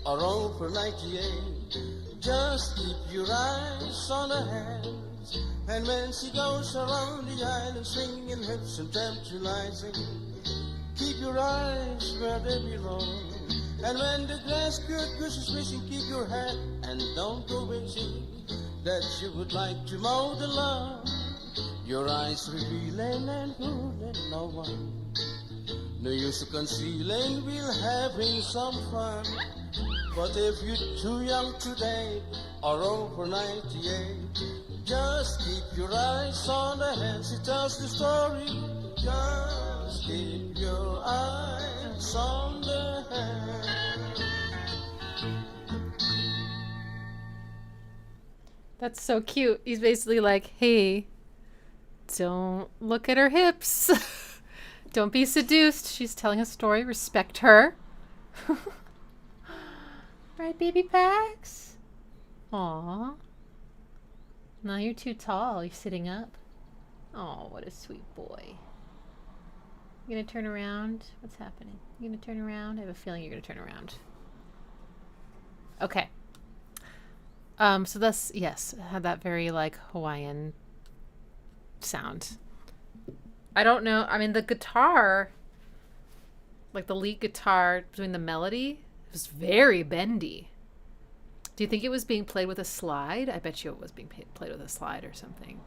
or over 98, just keep your eyes on her hands. And when she goes around the island swinging hips and tantalizing, keep your eyes where they belong. And when the grass skirt goose is missing, keep your head and don't go wishing that you would like to mow the lawn. Your eyes revealing and fooling no one. No use to concealing, we'll having some fun. But if you're too young today or over 98, just keep your eyes on the hand. She tells the story. Just keep your eyes on the hand. That's so cute. He's basically like, hey, don't look at her hips. Don't be seduced. She's telling a story. Respect her. Right, baby Pax? Aw. Now you're too tall. You're sitting up. Oh, what a sweet boy. You gonna turn around? What's happening? You gonna turn around? I have a feeling you're gonna turn around. Okay. So that's, yes, it had that very like Hawaiian sound. I don't know. I mean, the guitar, like the lead guitar doing the melody, was very bendy. Do you think it was being played with a slide? I bet you it was being played with a slide or something.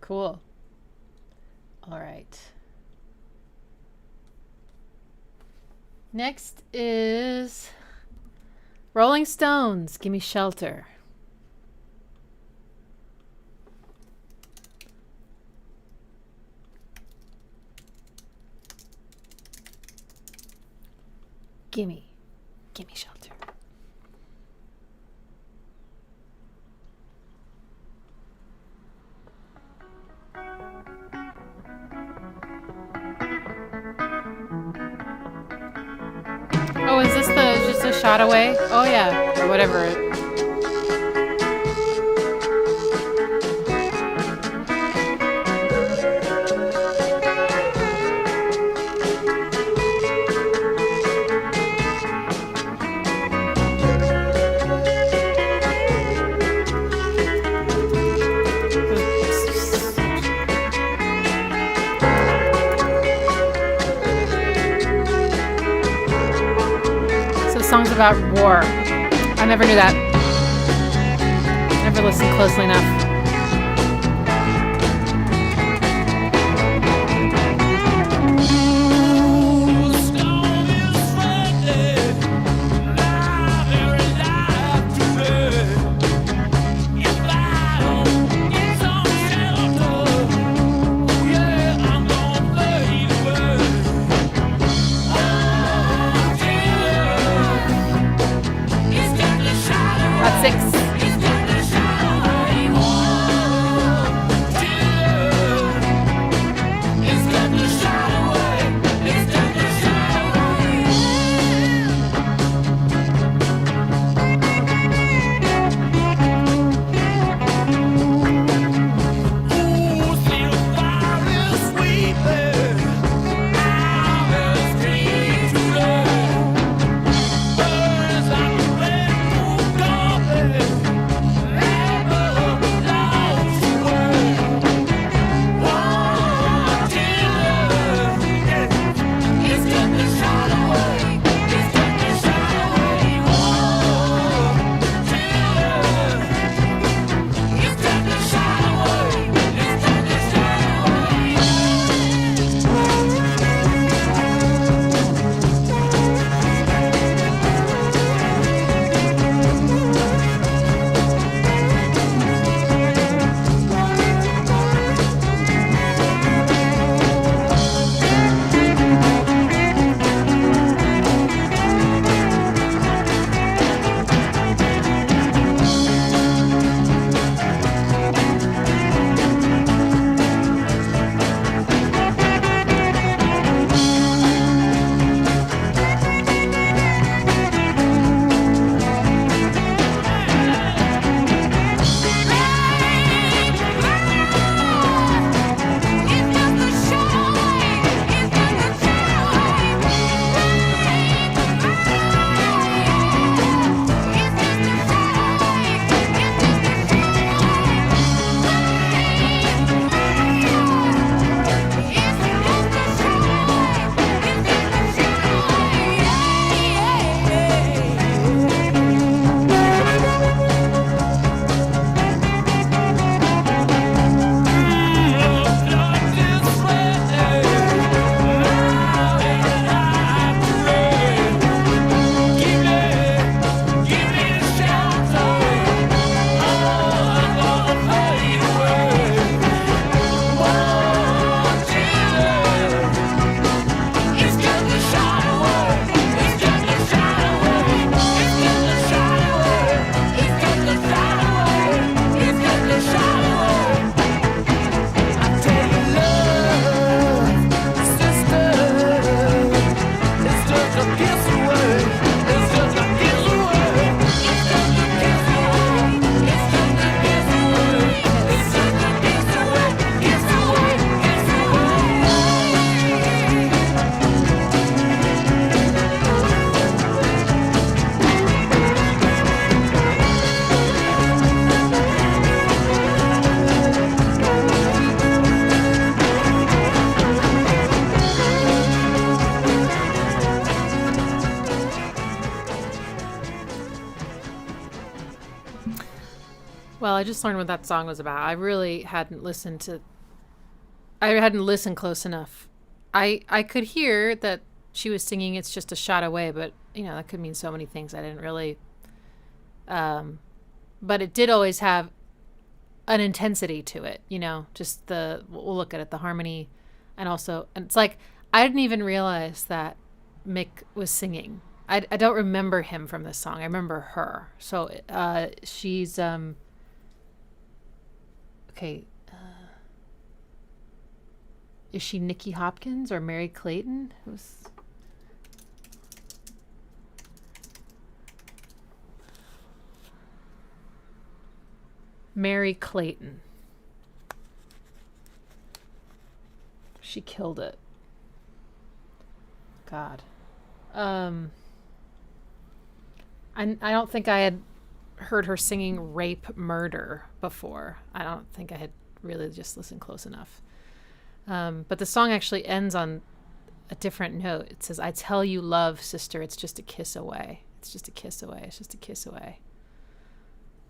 Cool. All right. Next is Rolling Stones, Gimme Shelter. Gimme Shelter. Oh, is this just a shot away? Oh yeah, or whatever. Songs about war. I never knew that. Never listened closely enough. That's 6. Well, I just learned what that song was about. I really hadn't listened to. I hadn't listened close enough. I could hear that she was singing "It's Just a Shot Away," but that could mean so many things. I didn't really. But it did always have an intensity to it. Just we'll look at it, the harmony, and it's like I didn't even realize that Mick was singing. I don't remember him from this song. I remember her. So she's okay. Is she Nikki Hopkins or Mary Clayton? Mary Clayton. She killed it. God. I don't think I had heard her singing Rape Murder before. I don't think I had really just listened close enough. But the song actually ends on a different note. It says, "I tell you love, sister, it's just a kiss away. It's just a kiss away. It's just a kiss away."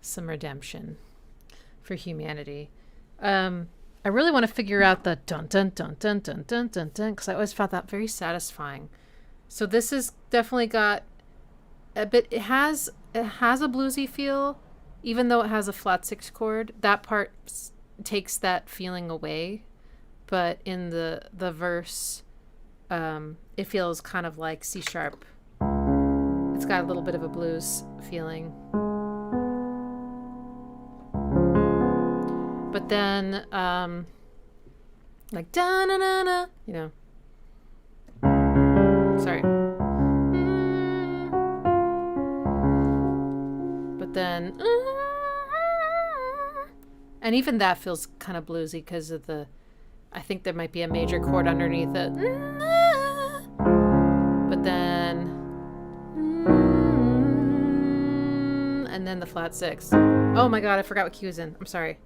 Some redemption for humanity. I really want to figure out the dun dun dun dun dun dun dun dun, because I always found that very satisfying. So this has definitely got a bit. It has a bluesy feel, even though it has a flat 6 chord. That part takes that feeling away, but in the verse, it feels kind of like C sharp. It's got a little bit of a blues feeling. But then, like da na na na, Sorry. But then, and even that feels kind of bluesy because of I think there might be a major chord underneath it. But then, and then the flat 6. Oh my God, I forgot what key was in. I'm sorry.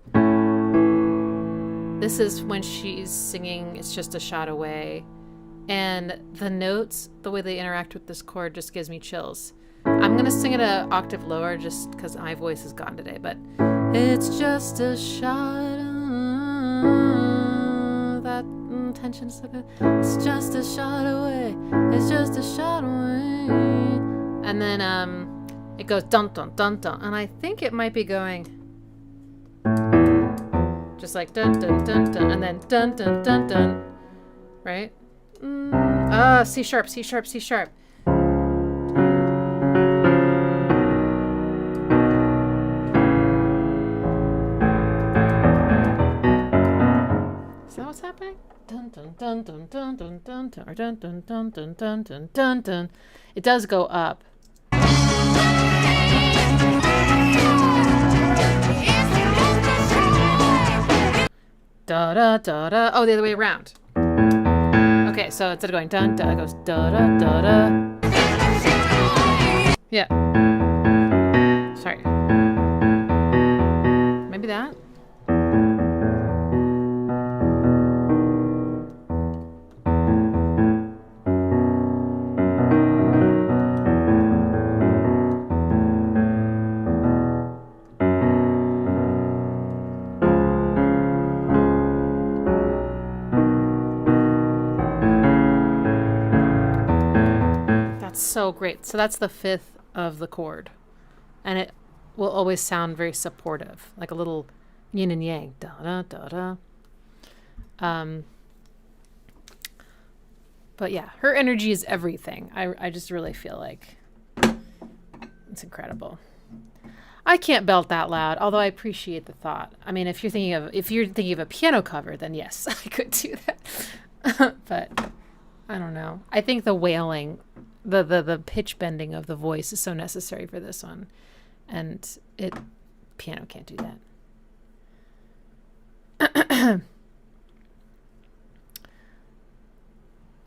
This is when she's singing "It's Just a Shot Away." And the notes, the way they interact with this chord just gives me chills. I'm going to sing it an octave lower just because my voice is gone today. But it's just a shot. That tension is so good. It's just a shot away. It's just a shot away. And then it goes dun dun dun dun. And I think it might be going just like dun dun dun dun, and then dun dun dun dun, right? C sharp, C sharp, C sharp. Is that what's happening? Dun dun dun dun dun dun dun dun, or dun dun dun dun dun dun dun dun. It does go up. Da da da da. Oh, the other way around. Okay, so instead of going dun da, it goes da da da da. Yeah. Sorry. Maybe that. So great. So that's the 5th of the chord, and it will always sound very supportive, like a little yin and yang. Da da da da. But yeah, her energy is everything. I just really feel like it's incredible. I can't belt that loud, although I appreciate the thought. I mean, if you're thinking of a piano cover, then yes, I could do that. But I don't know. I think the wailing, the pitch bending of the voice is so necessary for this one, and piano can't do that.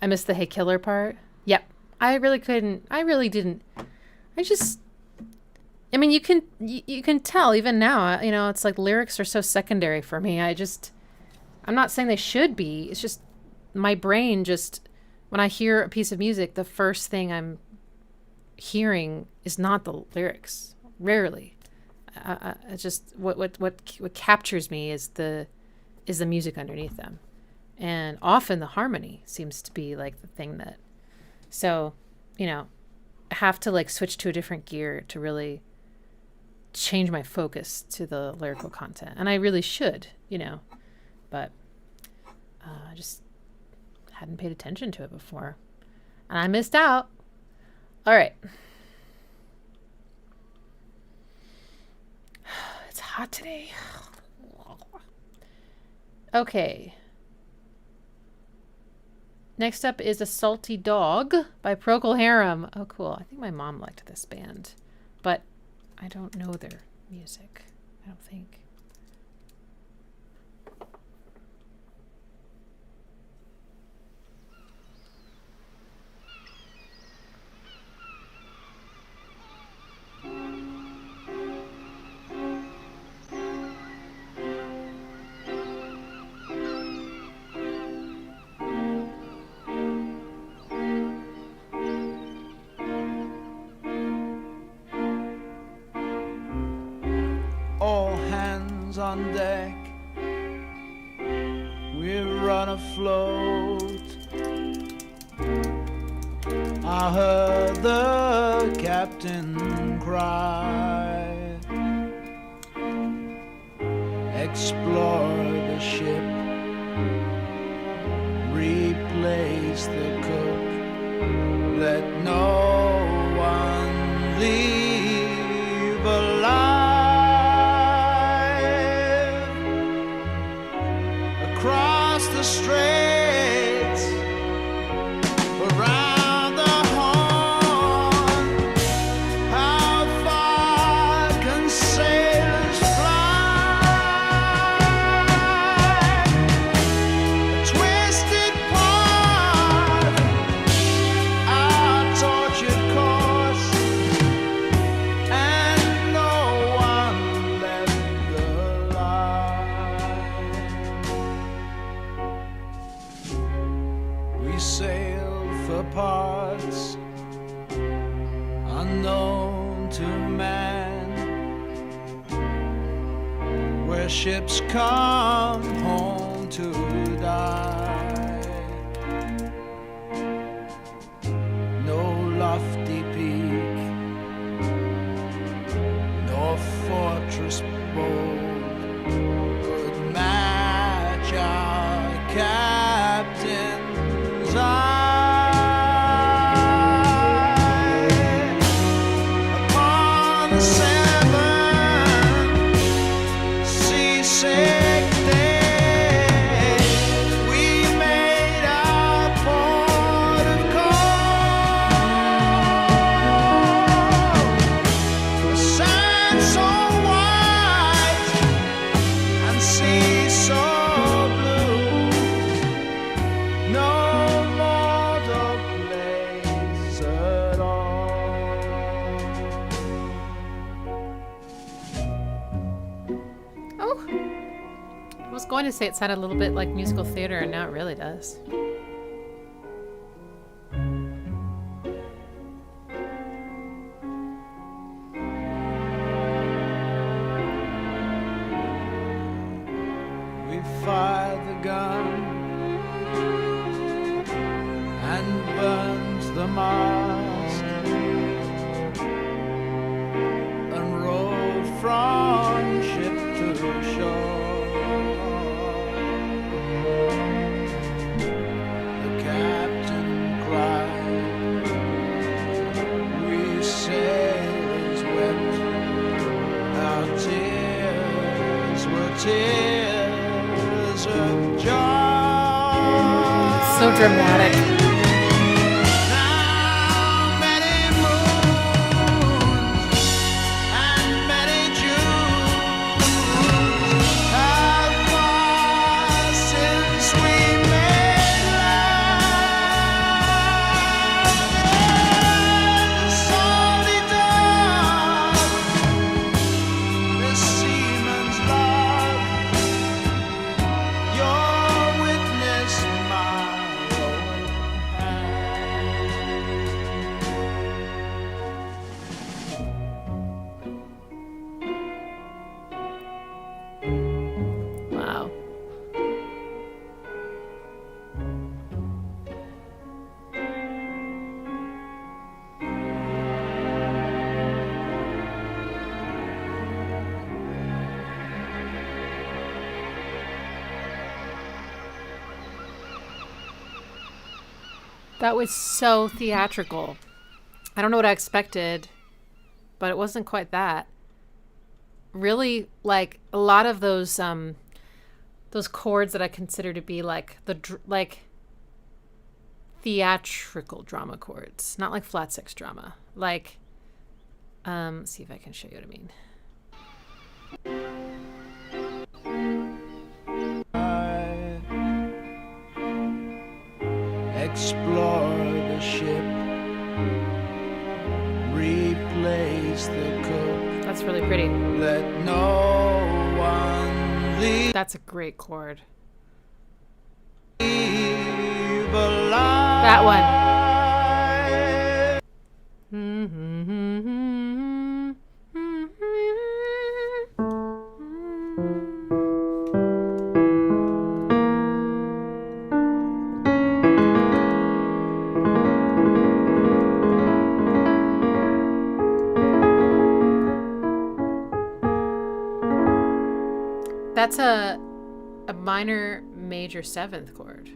I missed the "Hey Killer" part. Yep, I really couldn't. I really didn't. I mean, you can tell even now. It's like lyrics are so secondary for me. I'm not saying they should be. It's just my brain just. When I hear a piece of music, the first thing I'm hearing is not the lyrics. Rarely. It's just what captures me is the music underneath them, and often the harmony seems to be like the thing that. So, I have to like switch to a different gear to really change my focus to the lyrical content, and I really should, but I just hadn't paid attention to it before, and I missed out. All right. It's hot today. Okay. Next up is A Salty Dog by Procol Harum. Oh, cool. I think my mom liked this band, but I don't know their music, I don't think. On deck, we run afloat. I heard the captain cry. Explore the ship, replace the cook. Let no one leave alive. Across the straits, around the horn, how far can sailors fly? A twisted part, our tortured course, and no one left alive. We sail for parts unknown to man, where ships come home to die. No lofty peak, nor fortress bold could match our captain's eye. Upon the seven seasick days, we made our port of call. The sand so white and sea so blue, no mortal place at all. Oh, I was going to say it sounded a little bit like musical theater, and now it really does. We fired the gun and burned the mast and rowed from ship to shore. The captain cried, we sailors wept, our tears were tears of joy. So dramatic. Now many moons and many Junes have passed since we made love. The salty dog, this seaman's love, your witness, my own That was so theatrical. I don't know what I expected, but it wasn't quite that. Really, like a lot of those chords that I consider to be like theatrical drama chords, not like flat six drama. Like, let's see if I can show you what I mean. Explore the ship, replace the cook. That's really pretty. Let no one leave That's a great chord. alive. That one. That's a minor major seventh chord.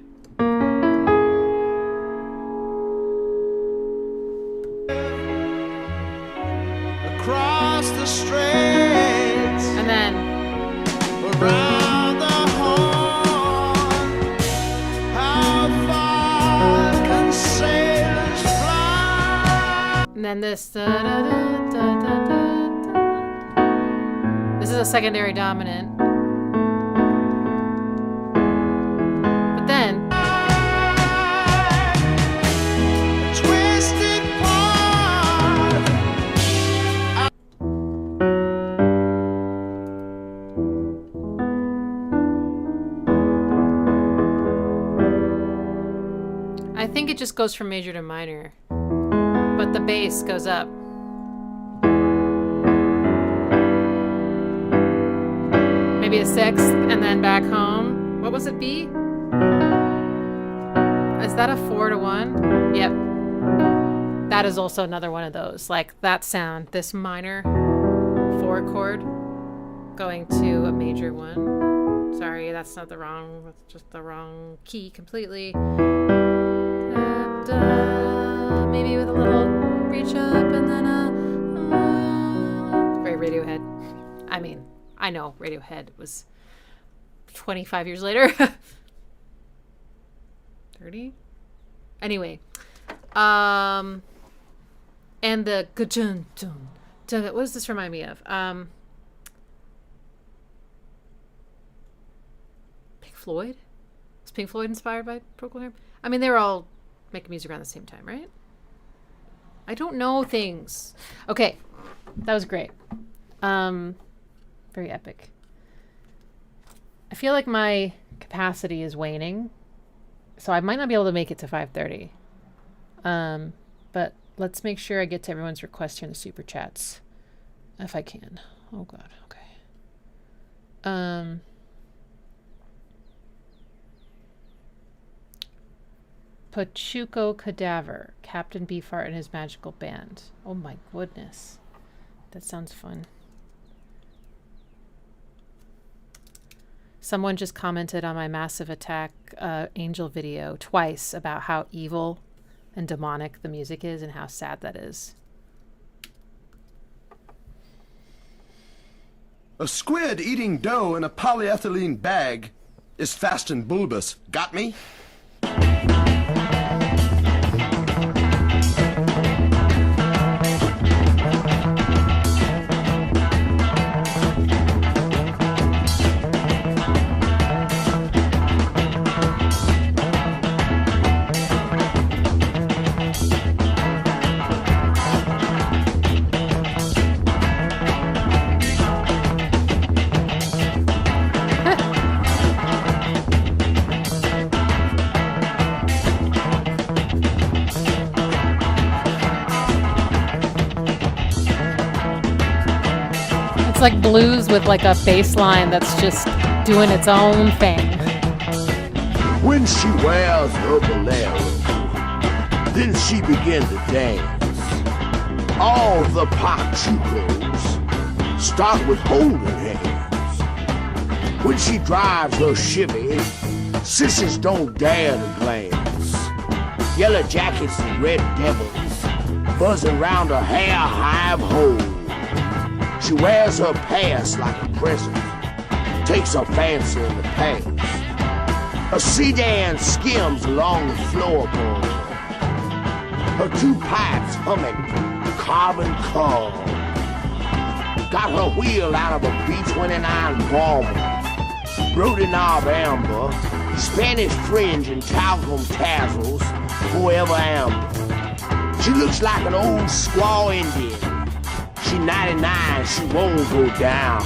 Across the straits, And then around the horn, how far can sailors fly? and then this This is a secondary dominant. But then Twisted part. I think it just goes from major to minor, but the bass goes up. Maybe a sixth, and then back home. What was it, B? Is that a 4-1? Yep. That is also another one of those. Like that sound, this minor 4 chord going to a major 1. Sorry, that's not the wrong, that's just the wrong key completely. Maybe with a little reach up and then very Radiohead. I mean, I know Radiohead was 25 years later. 30? Anyway. And the ga-dun, dun, dun, what does this remind me of? Pink Floyd? Was Pink Floyd inspired by Procol? I mean, they were all making music around the same time, right? I don't know things. Okay. That was great. Very epic. I feel like my capacity is waning, so I might not be able to make it to 5:30. But let's make sure I get to everyone's request here in the super chats, if I can. Oh God. Okay. Pachuco Cadaver, Captain Beefheart and his magical band. Oh my goodness, that sounds fun. Someone just commented on my Massive Attack Angel video twice about how evil and demonic the music is and how sad that is. A squid eating dough in a polyethylene bag is fast and bulbous. Got me? Like blues with like a bass line that's just doing its own thing. When she wears her bolero, then she begins to dance. All the pachucos start with holding hands. When she drives her Chevy, sissies don't dare to glance. Yellow jackets and red devils buzzing round her hair hive hole. She wears her past like a present, takes her fancy in the past. A sedan skims along the floorboard, her two pipes humming carbon coal. Got her wheel out of a B-29 Bomber, Brody knob amber, Spanish fringe and talcum tassels, forever amber. She looks like an old squaw Indian. She 99, she won't go down.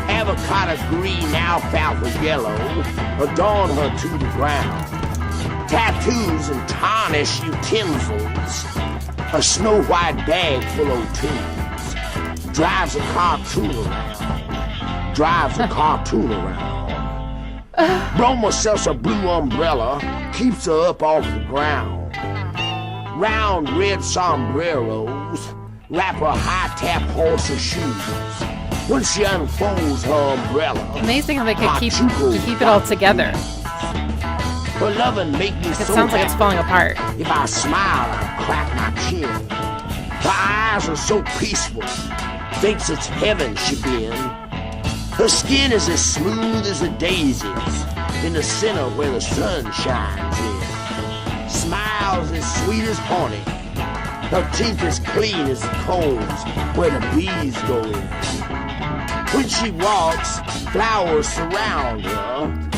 Avocado green, alfalfa yellow adorn her to the ground. Tattoos and tarnished utensils, a snow white bag full of tunes. Drives a cartoon around, drives a cartoon around. Broma sells a blue umbrella, keeps her up off the ground. Round red sombreros wrap her high-tap horse's shoes. When she unfolds her umbrella, Amazing how they could keep it all together. Her loving make me It so sounds like it's happy. falling apart. If I smile, I crack my chin. Her eyes are so peaceful, thinks it's heaven she been. Her skin is as smooth as the daisies in the center where the sun shines in. Smiles as sweet as honey. Her teeth as clean as the combs where the bees go in. When she walks, flowers surround her.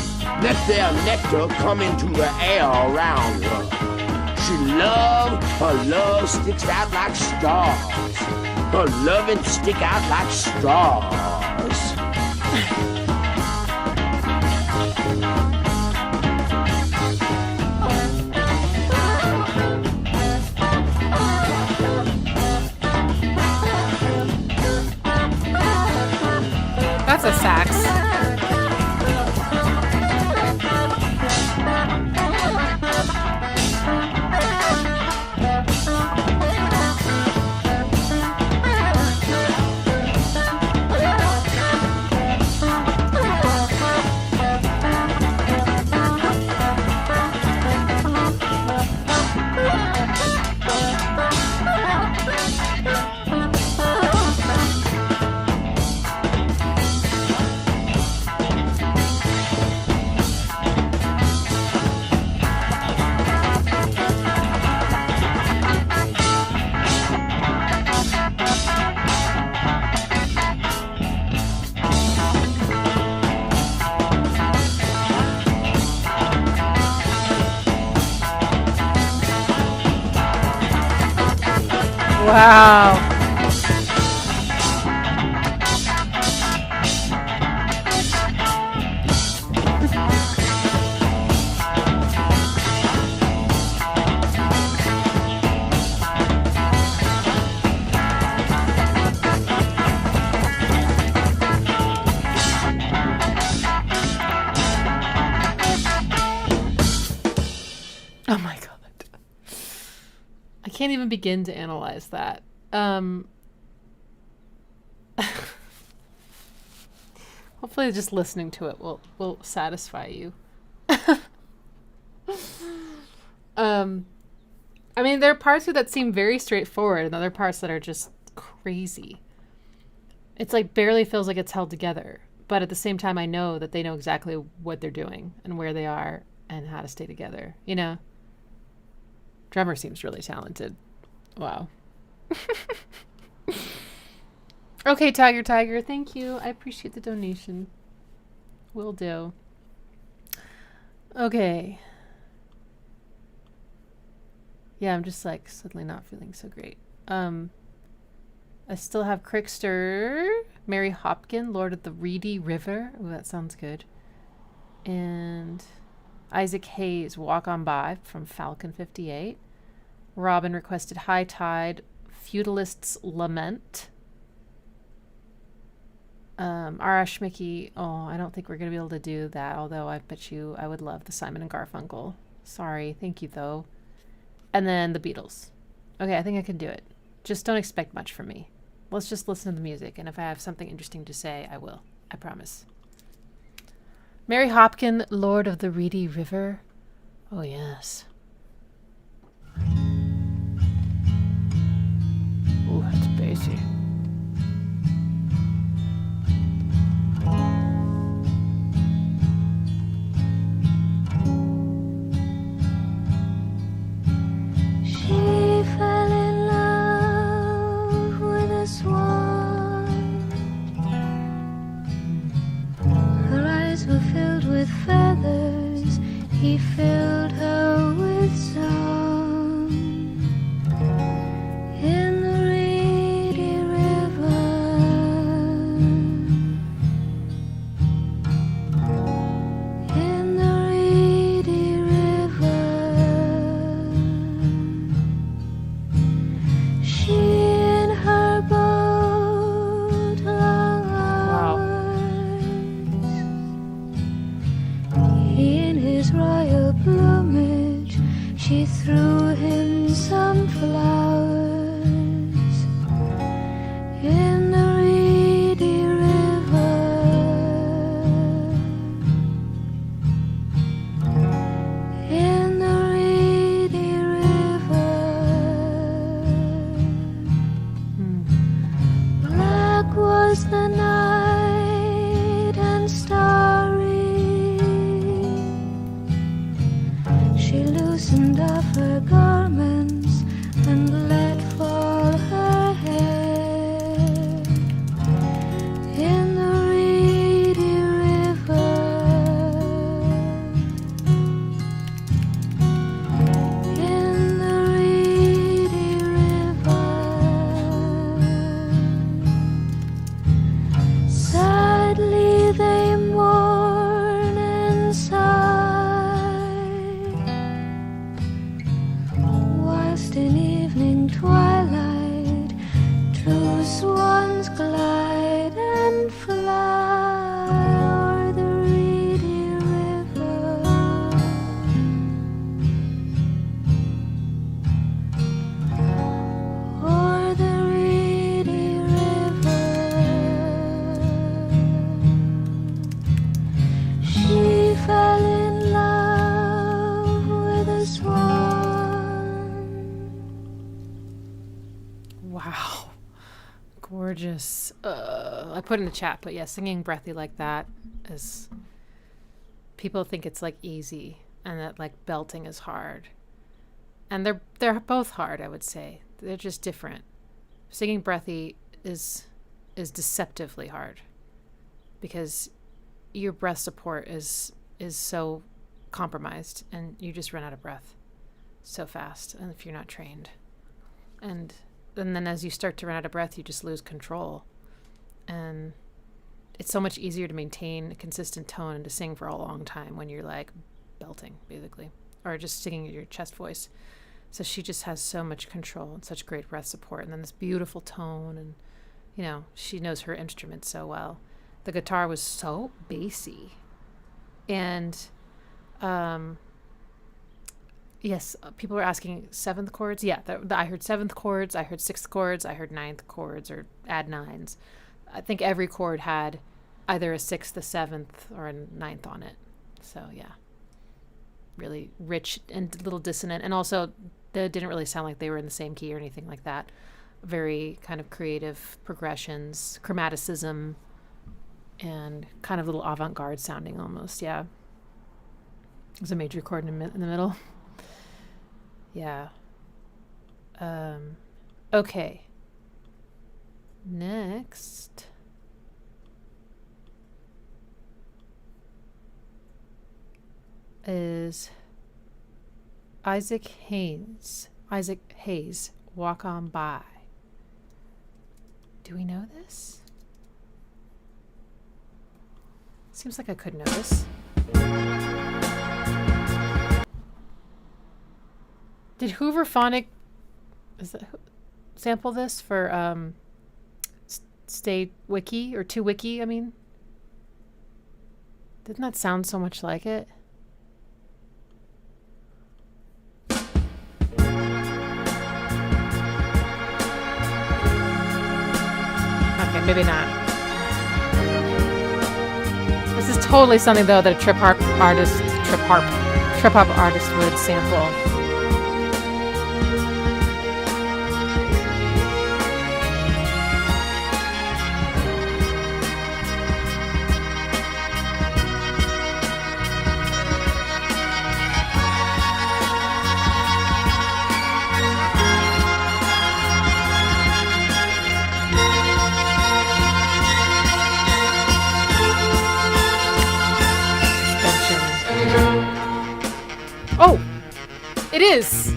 Let their nectar come into the air around her. Her love sticks out like stars. Her loving stick out like stars. That's a sax. Wow. Oh my God. I can't even begin to analyze that. Hopefully just listening to it will satisfy you. I mean, there are parts of it that seem very straightforward and other parts that are just crazy. It's like barely feels like it's held together. But at the same time, I know that they know exactly what they're doing and where they are and how to stay together, you know? Drummer seems really talented. Wow. Okay, Tiger, thank you. I appreciate the donation. Will do. Okay. Yeah, I'm just like suddenly not feeling so great. I still have Crickster, Mary Hopkin, Lord of the Reedy River. Oh, that sounds good. And Isaac Hayes, Walk On By from Falcon 58. Robin requested High Tide, Feudalist's Lament. Arash Mickey, I don't think we're going to be able to do that, although I bet you I would love the Simon and Garfunkel. Sorry, thank you though. And then the Beatles. Okay, I think I can do it. Just don't expect much from me. Let's just listen to the music, and if I have something interesting to say, I will. I promise. Mary Hopkin, Lord of the Reedy River. Oh, yes. Wow. Gorgeous. I put in the chat, but yeah, singing breathy like that is... People think it's like easy and that like belting is hard. And they're both hard, I would say. They're just different. Singing breathy is deceptively hard because your breath support is so compromised and you just run out of breath so fast, and if you're not trained. And then as you start to run out of breath, you just lose control. And it's so much easier to maintain a consistent tone and to sing for a long time when you're like belting, basically, or just singing your chest voice. So she just has so much control and such great breath support, and then this beautiful tone, and you know, she knows her instrument so well. The guitar was so bassy, and yes, people were asking seventh chords. Yeah, I heard seventh chords, I heard sixth chords, I heard ninth chords, or add nines. I think every chord had either a sixth, a seventh, or a ninth on it. So yeah, really rich and a little dissonant, and also they didn't really sound like they were in the same key or anything like that. Very kind of creative progressions, chromaticism, and kind of little avant-garde sounding almost. Yeah, there's a major chord in the middle. Yeah. Okay. Next is Isaac Hayes, Walk On By. Do we know this? Seems like I could know this. Did Hooverphonic sample this for Stay Wiki or 2 Wiki? I mean, didn't that sound so much like it? Okay, maybe not. This is totally something though that a trip hop artist would sample. Oh, it is.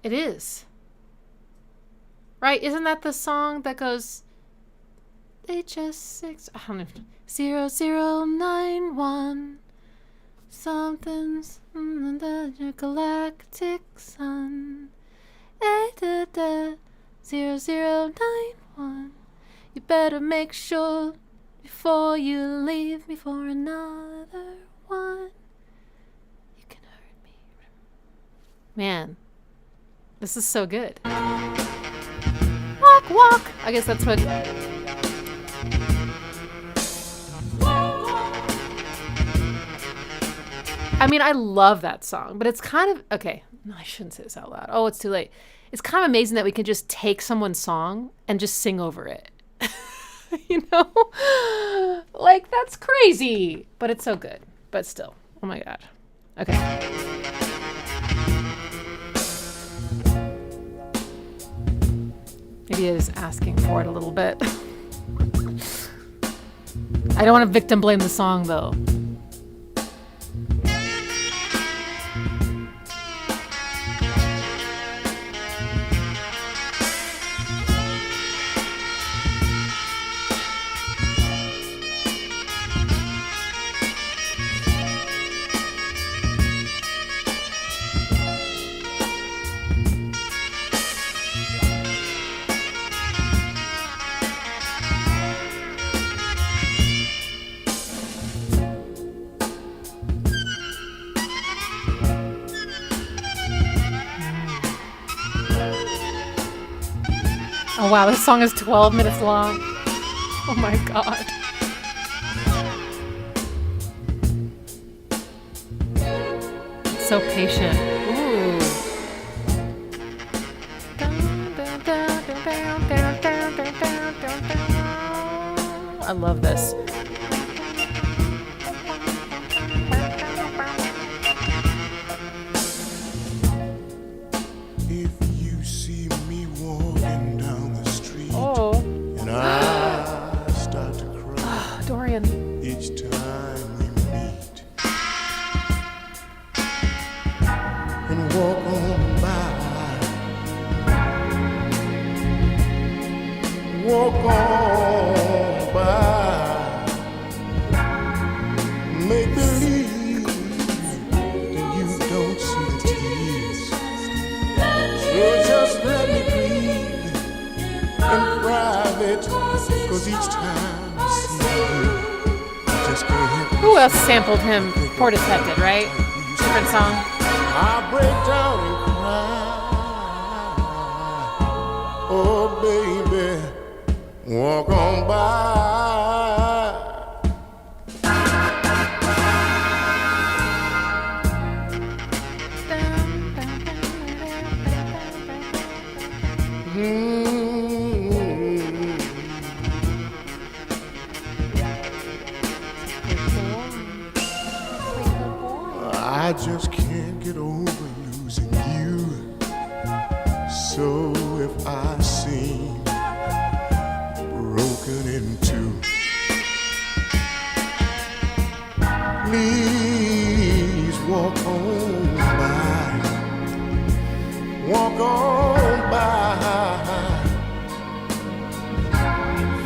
It is. Right? Isn't that the song that goes HS6? I don't know. 0091. Something's in the galactic sun. 0091. You better make sure before you leave me for another one. You can hurt me. Man, this is so good. Walk, walk. I guess that's what. I mean, I love that song, but it's kind of okay. No, I shouldn't say this out loud. Oh, it's too late. It's kind of amazing that we can just take someone's song and just sing over it. You know? Like, that's crazy. But it's so good. But still. Oh my God. Okay. Maybe it is asking for it a little bit. I don't want to victim blame the song, though. Oh wow, this song is 12 minutes long. Oh my God. So patient. Ooh. I love this. If you see me walking down the street Oh. and I start to cry Dorian. each time we meet and walk on by, walk on by, make believe that you don't see the tears. So just let me breathe in private, 'cause each time I see you, I just can't help Who else sampled him? Portishead did, right? Different song. I break down and cry. Oh, baby, walk on by. I just can't get over losing you. So if I seem broken in two, please walk on by. Walk on by.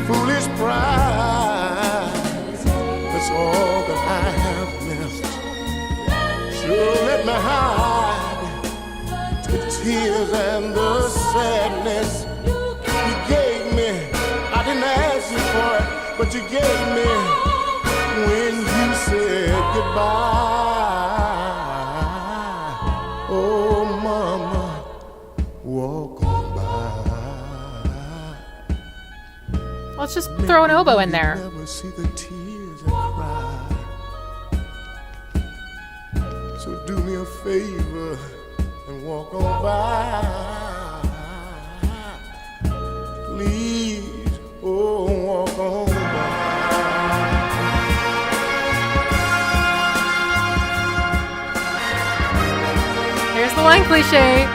Foolish pride, that's all that I have left. So let me hide the tears and the sadness you gave me. I didn't ask you for it, but you gave me when you said goodbye. Oh, mama, walk on by. Let's just throw an oboe in there. Never see the tears I cry. So do me a favor and walk on by. Please, oh, walk on by. Here's the line cliche.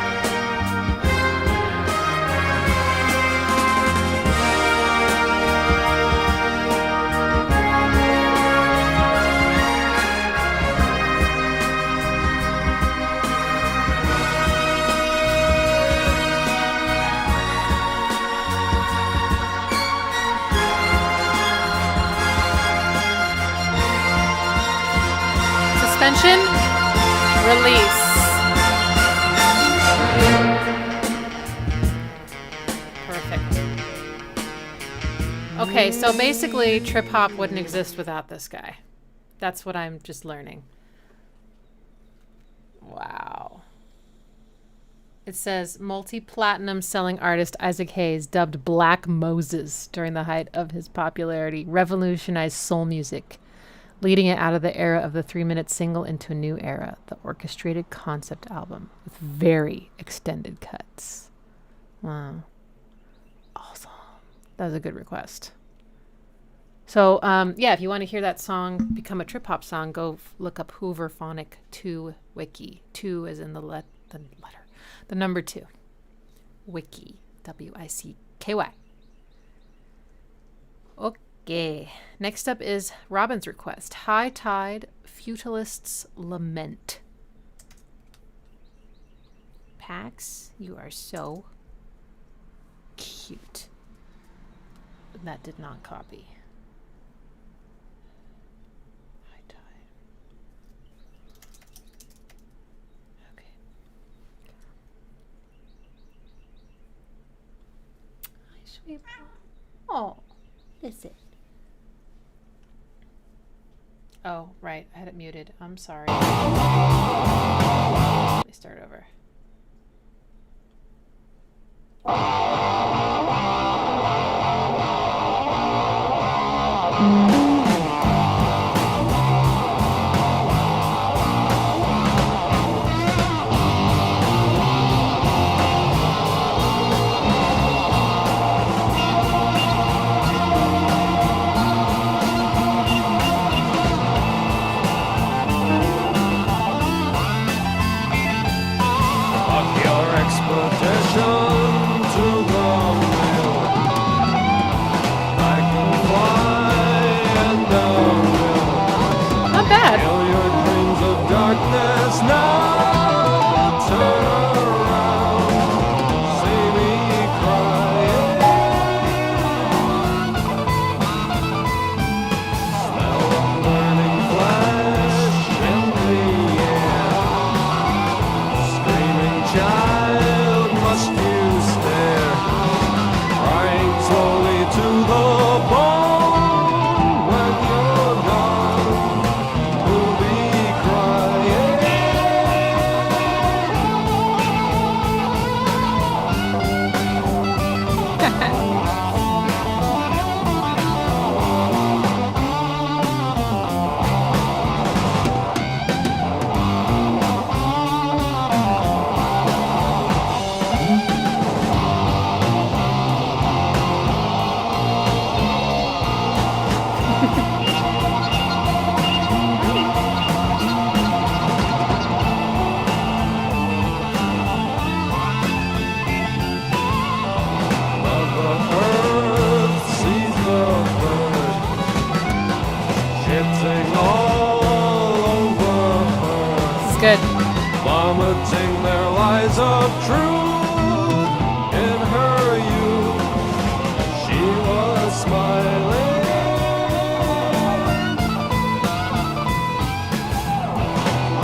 Suspension, release. Perfect. Okay, so basically trip hop wouldn't exist without this guy. That's what I'm just learning. Wow. It says multi-platinum selling artist Isaac Hayes, dubbed Black Moses during the height of his popularity, revolutionized soul music, leading it out of the era of the 3-minute single into a new era, the orchestrated concept album with very extended cuts. Wow. Awesome. That was a good request. So, yeah, if you want to hear that song become a trip-hop song, go look up Hooverphonic 2 Wiki. 2 as in the letter. The number 2. Wiki. W-I-C-K-Y. Okay. Next up is Robin's request. High Tide Futilist's Lament. Pax, you are so cute. That did not copy. High Tide. Okay. Hi, sweet. Oh, listen. Oh, right. I had it muted. I'm sorry. Let me start over. not bad. Till your dreams of darkness now turn around. See me crying. Smell the burning flesh in the air. Screaming child, must you stare? Crying slowly to the bone. When you're gone, who'll be crying? Mother Earth sees the bird shitting all over her, This is good. vomiting their lies of truth. In her youth, she was smiling.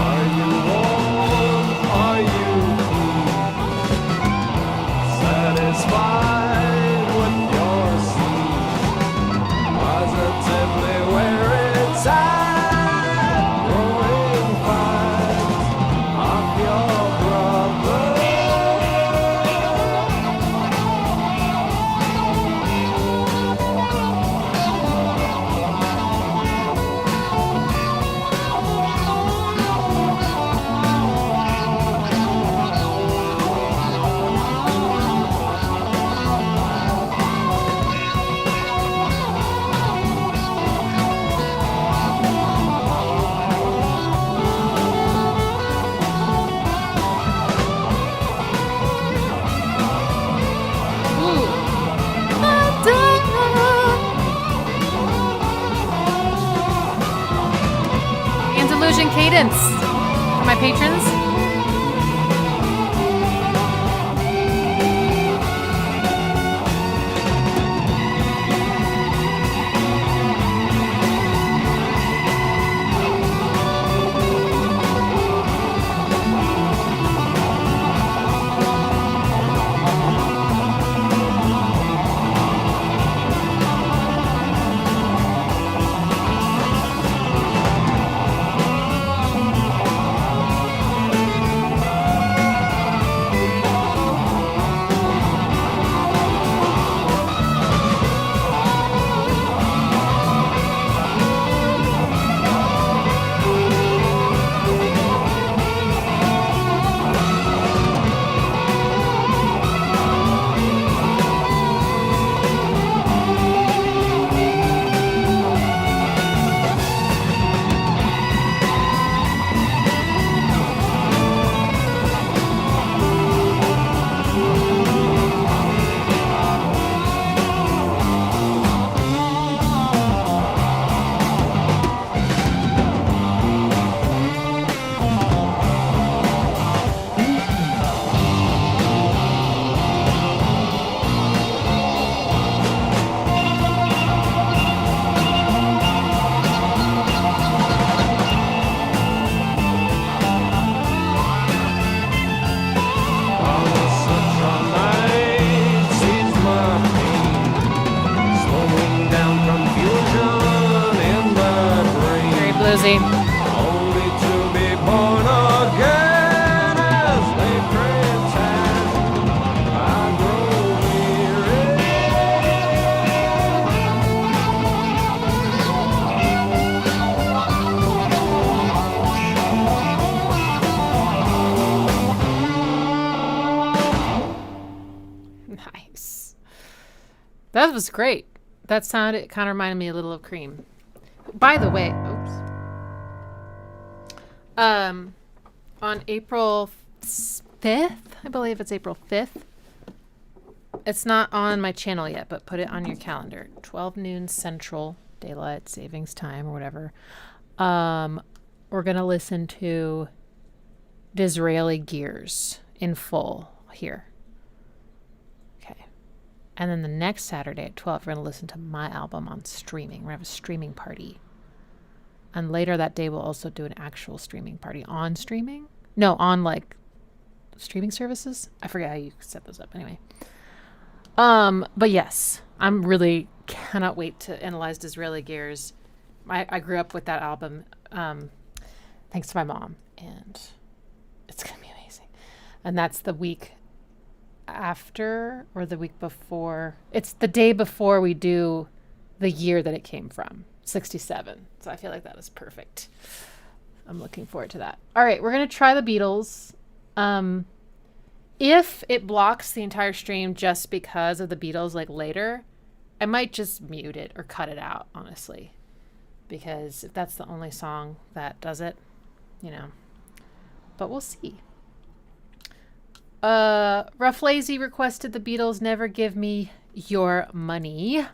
Are you warm? Are you cool? Satisfied with your seed? Positively where it's at. Growing fast off your brother. Andalusian cadence for my patrons. Lizzie. Only to be born again as they pretend. I grow Nice. That was great. That sounded, it kind of reminded me a little of Cream. By the way, on April 5th, I believe it's April 5th. It's not on my channel yet, but put it on your calendar. 12 noon Central Daylight Savings Time or whatever. We're going to listen to Disraeli Gears in full here. Okay. And then the next Saturday at 12, we're going to listen to my album on streaming. We're going to have a streaming party. And later that day, we'll also do an actual streaming party on streaming. No, on like streaming services. I forget how you set those up anyway. But yes, I'm really cannot wait to analyze Disraeli Gears. I grew up with that album, thanks to my mom, and it's going to be amazing. And that's the week after or the week before. It's the day before we do the year that it came from, 67. So I feel like that is perfect. I'm looking forward to that. All right, we're going to try the Beatles. If it blocks the entire stream just because of the Beatles, like later, I might just mute it or cut it out, honestly. Because if that's the only song that does it, you know. But we'll see. Rough Lazy requested the Beatles Never Give Me Your Money.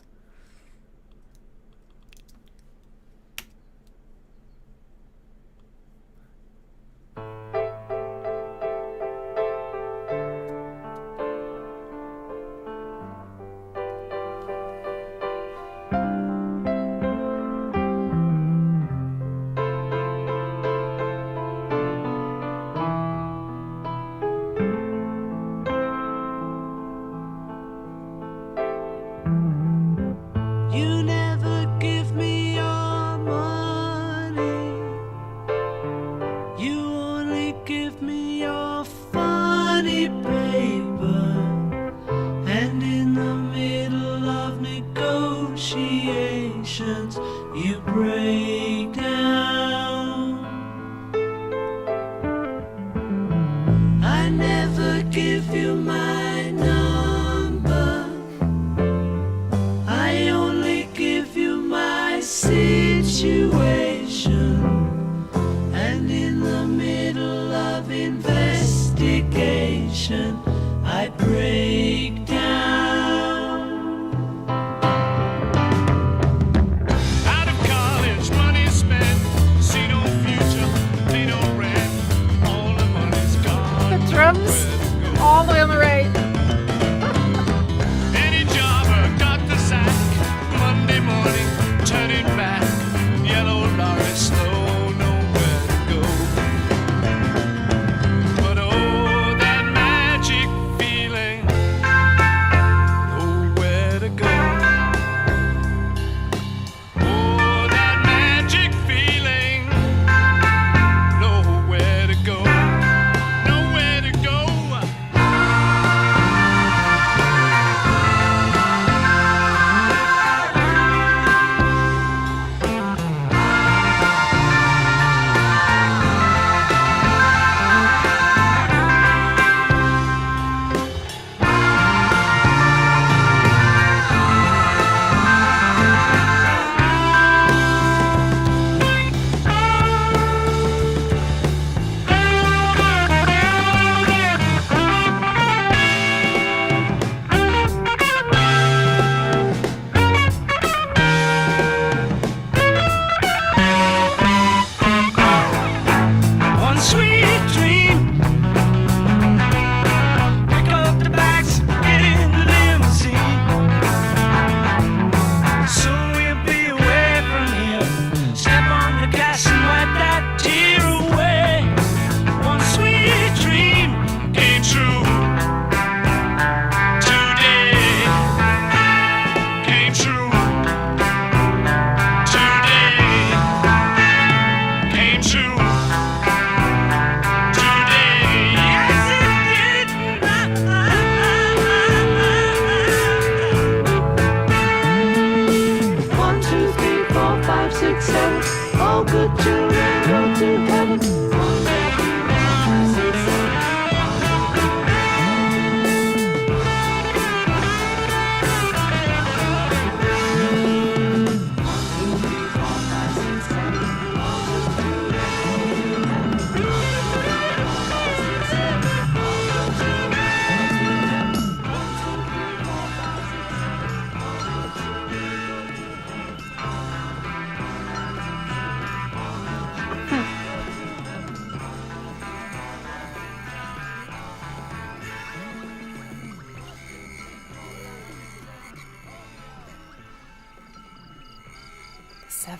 But oh, that magic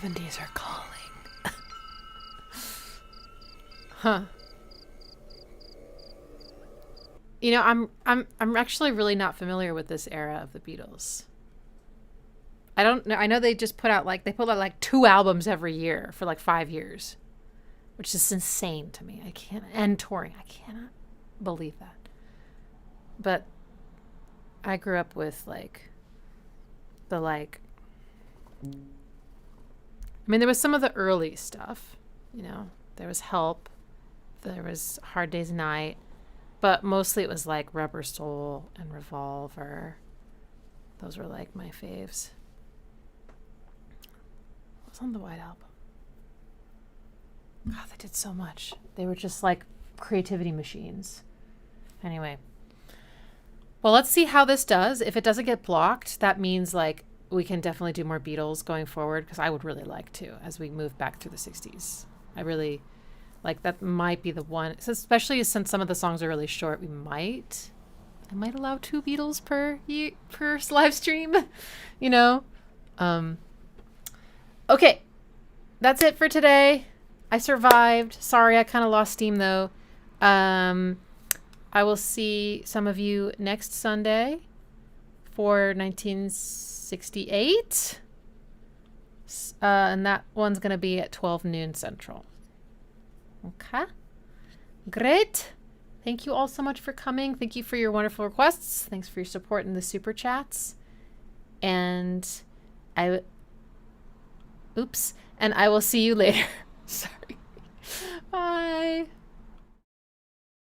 70s are calling. Huh. You know, I'm actually really not familiar with this era of the Beatles. I don't know. I know they just put out like 2 albums every year for like 5 years, which is insane to me. I can't, and touring. I cannot believe that. But I grew up with I mean, there was some of the early stuff, you know. There was Help, there was Hard Day's Night, but mostly it was like Rubber Soul and Revolver. Those were like my faves. What was on the White Album? God, they did so much. They were just like creativity machines. Anyway. Well, let's see how this does. If it doesn't get blocked, that means like we can definitely do more Beatles going forward, because I would really like to as we move back through the 60s. I really like that. Might be the one, so especially since some of the songs are really short. I might allow 2 Beatles per live stream, you know. Okay, that's it for today. I survived. Sorry, I kind of lost steam though. I will see some of you next Sunday for 1968. And that one's going to be at 12 noon Central. Okay. Great. Thank you all so much for coming. Thank you for your wonderful requests. Thanks for your support in the super chats. And I will see you later. Sorry. Bye.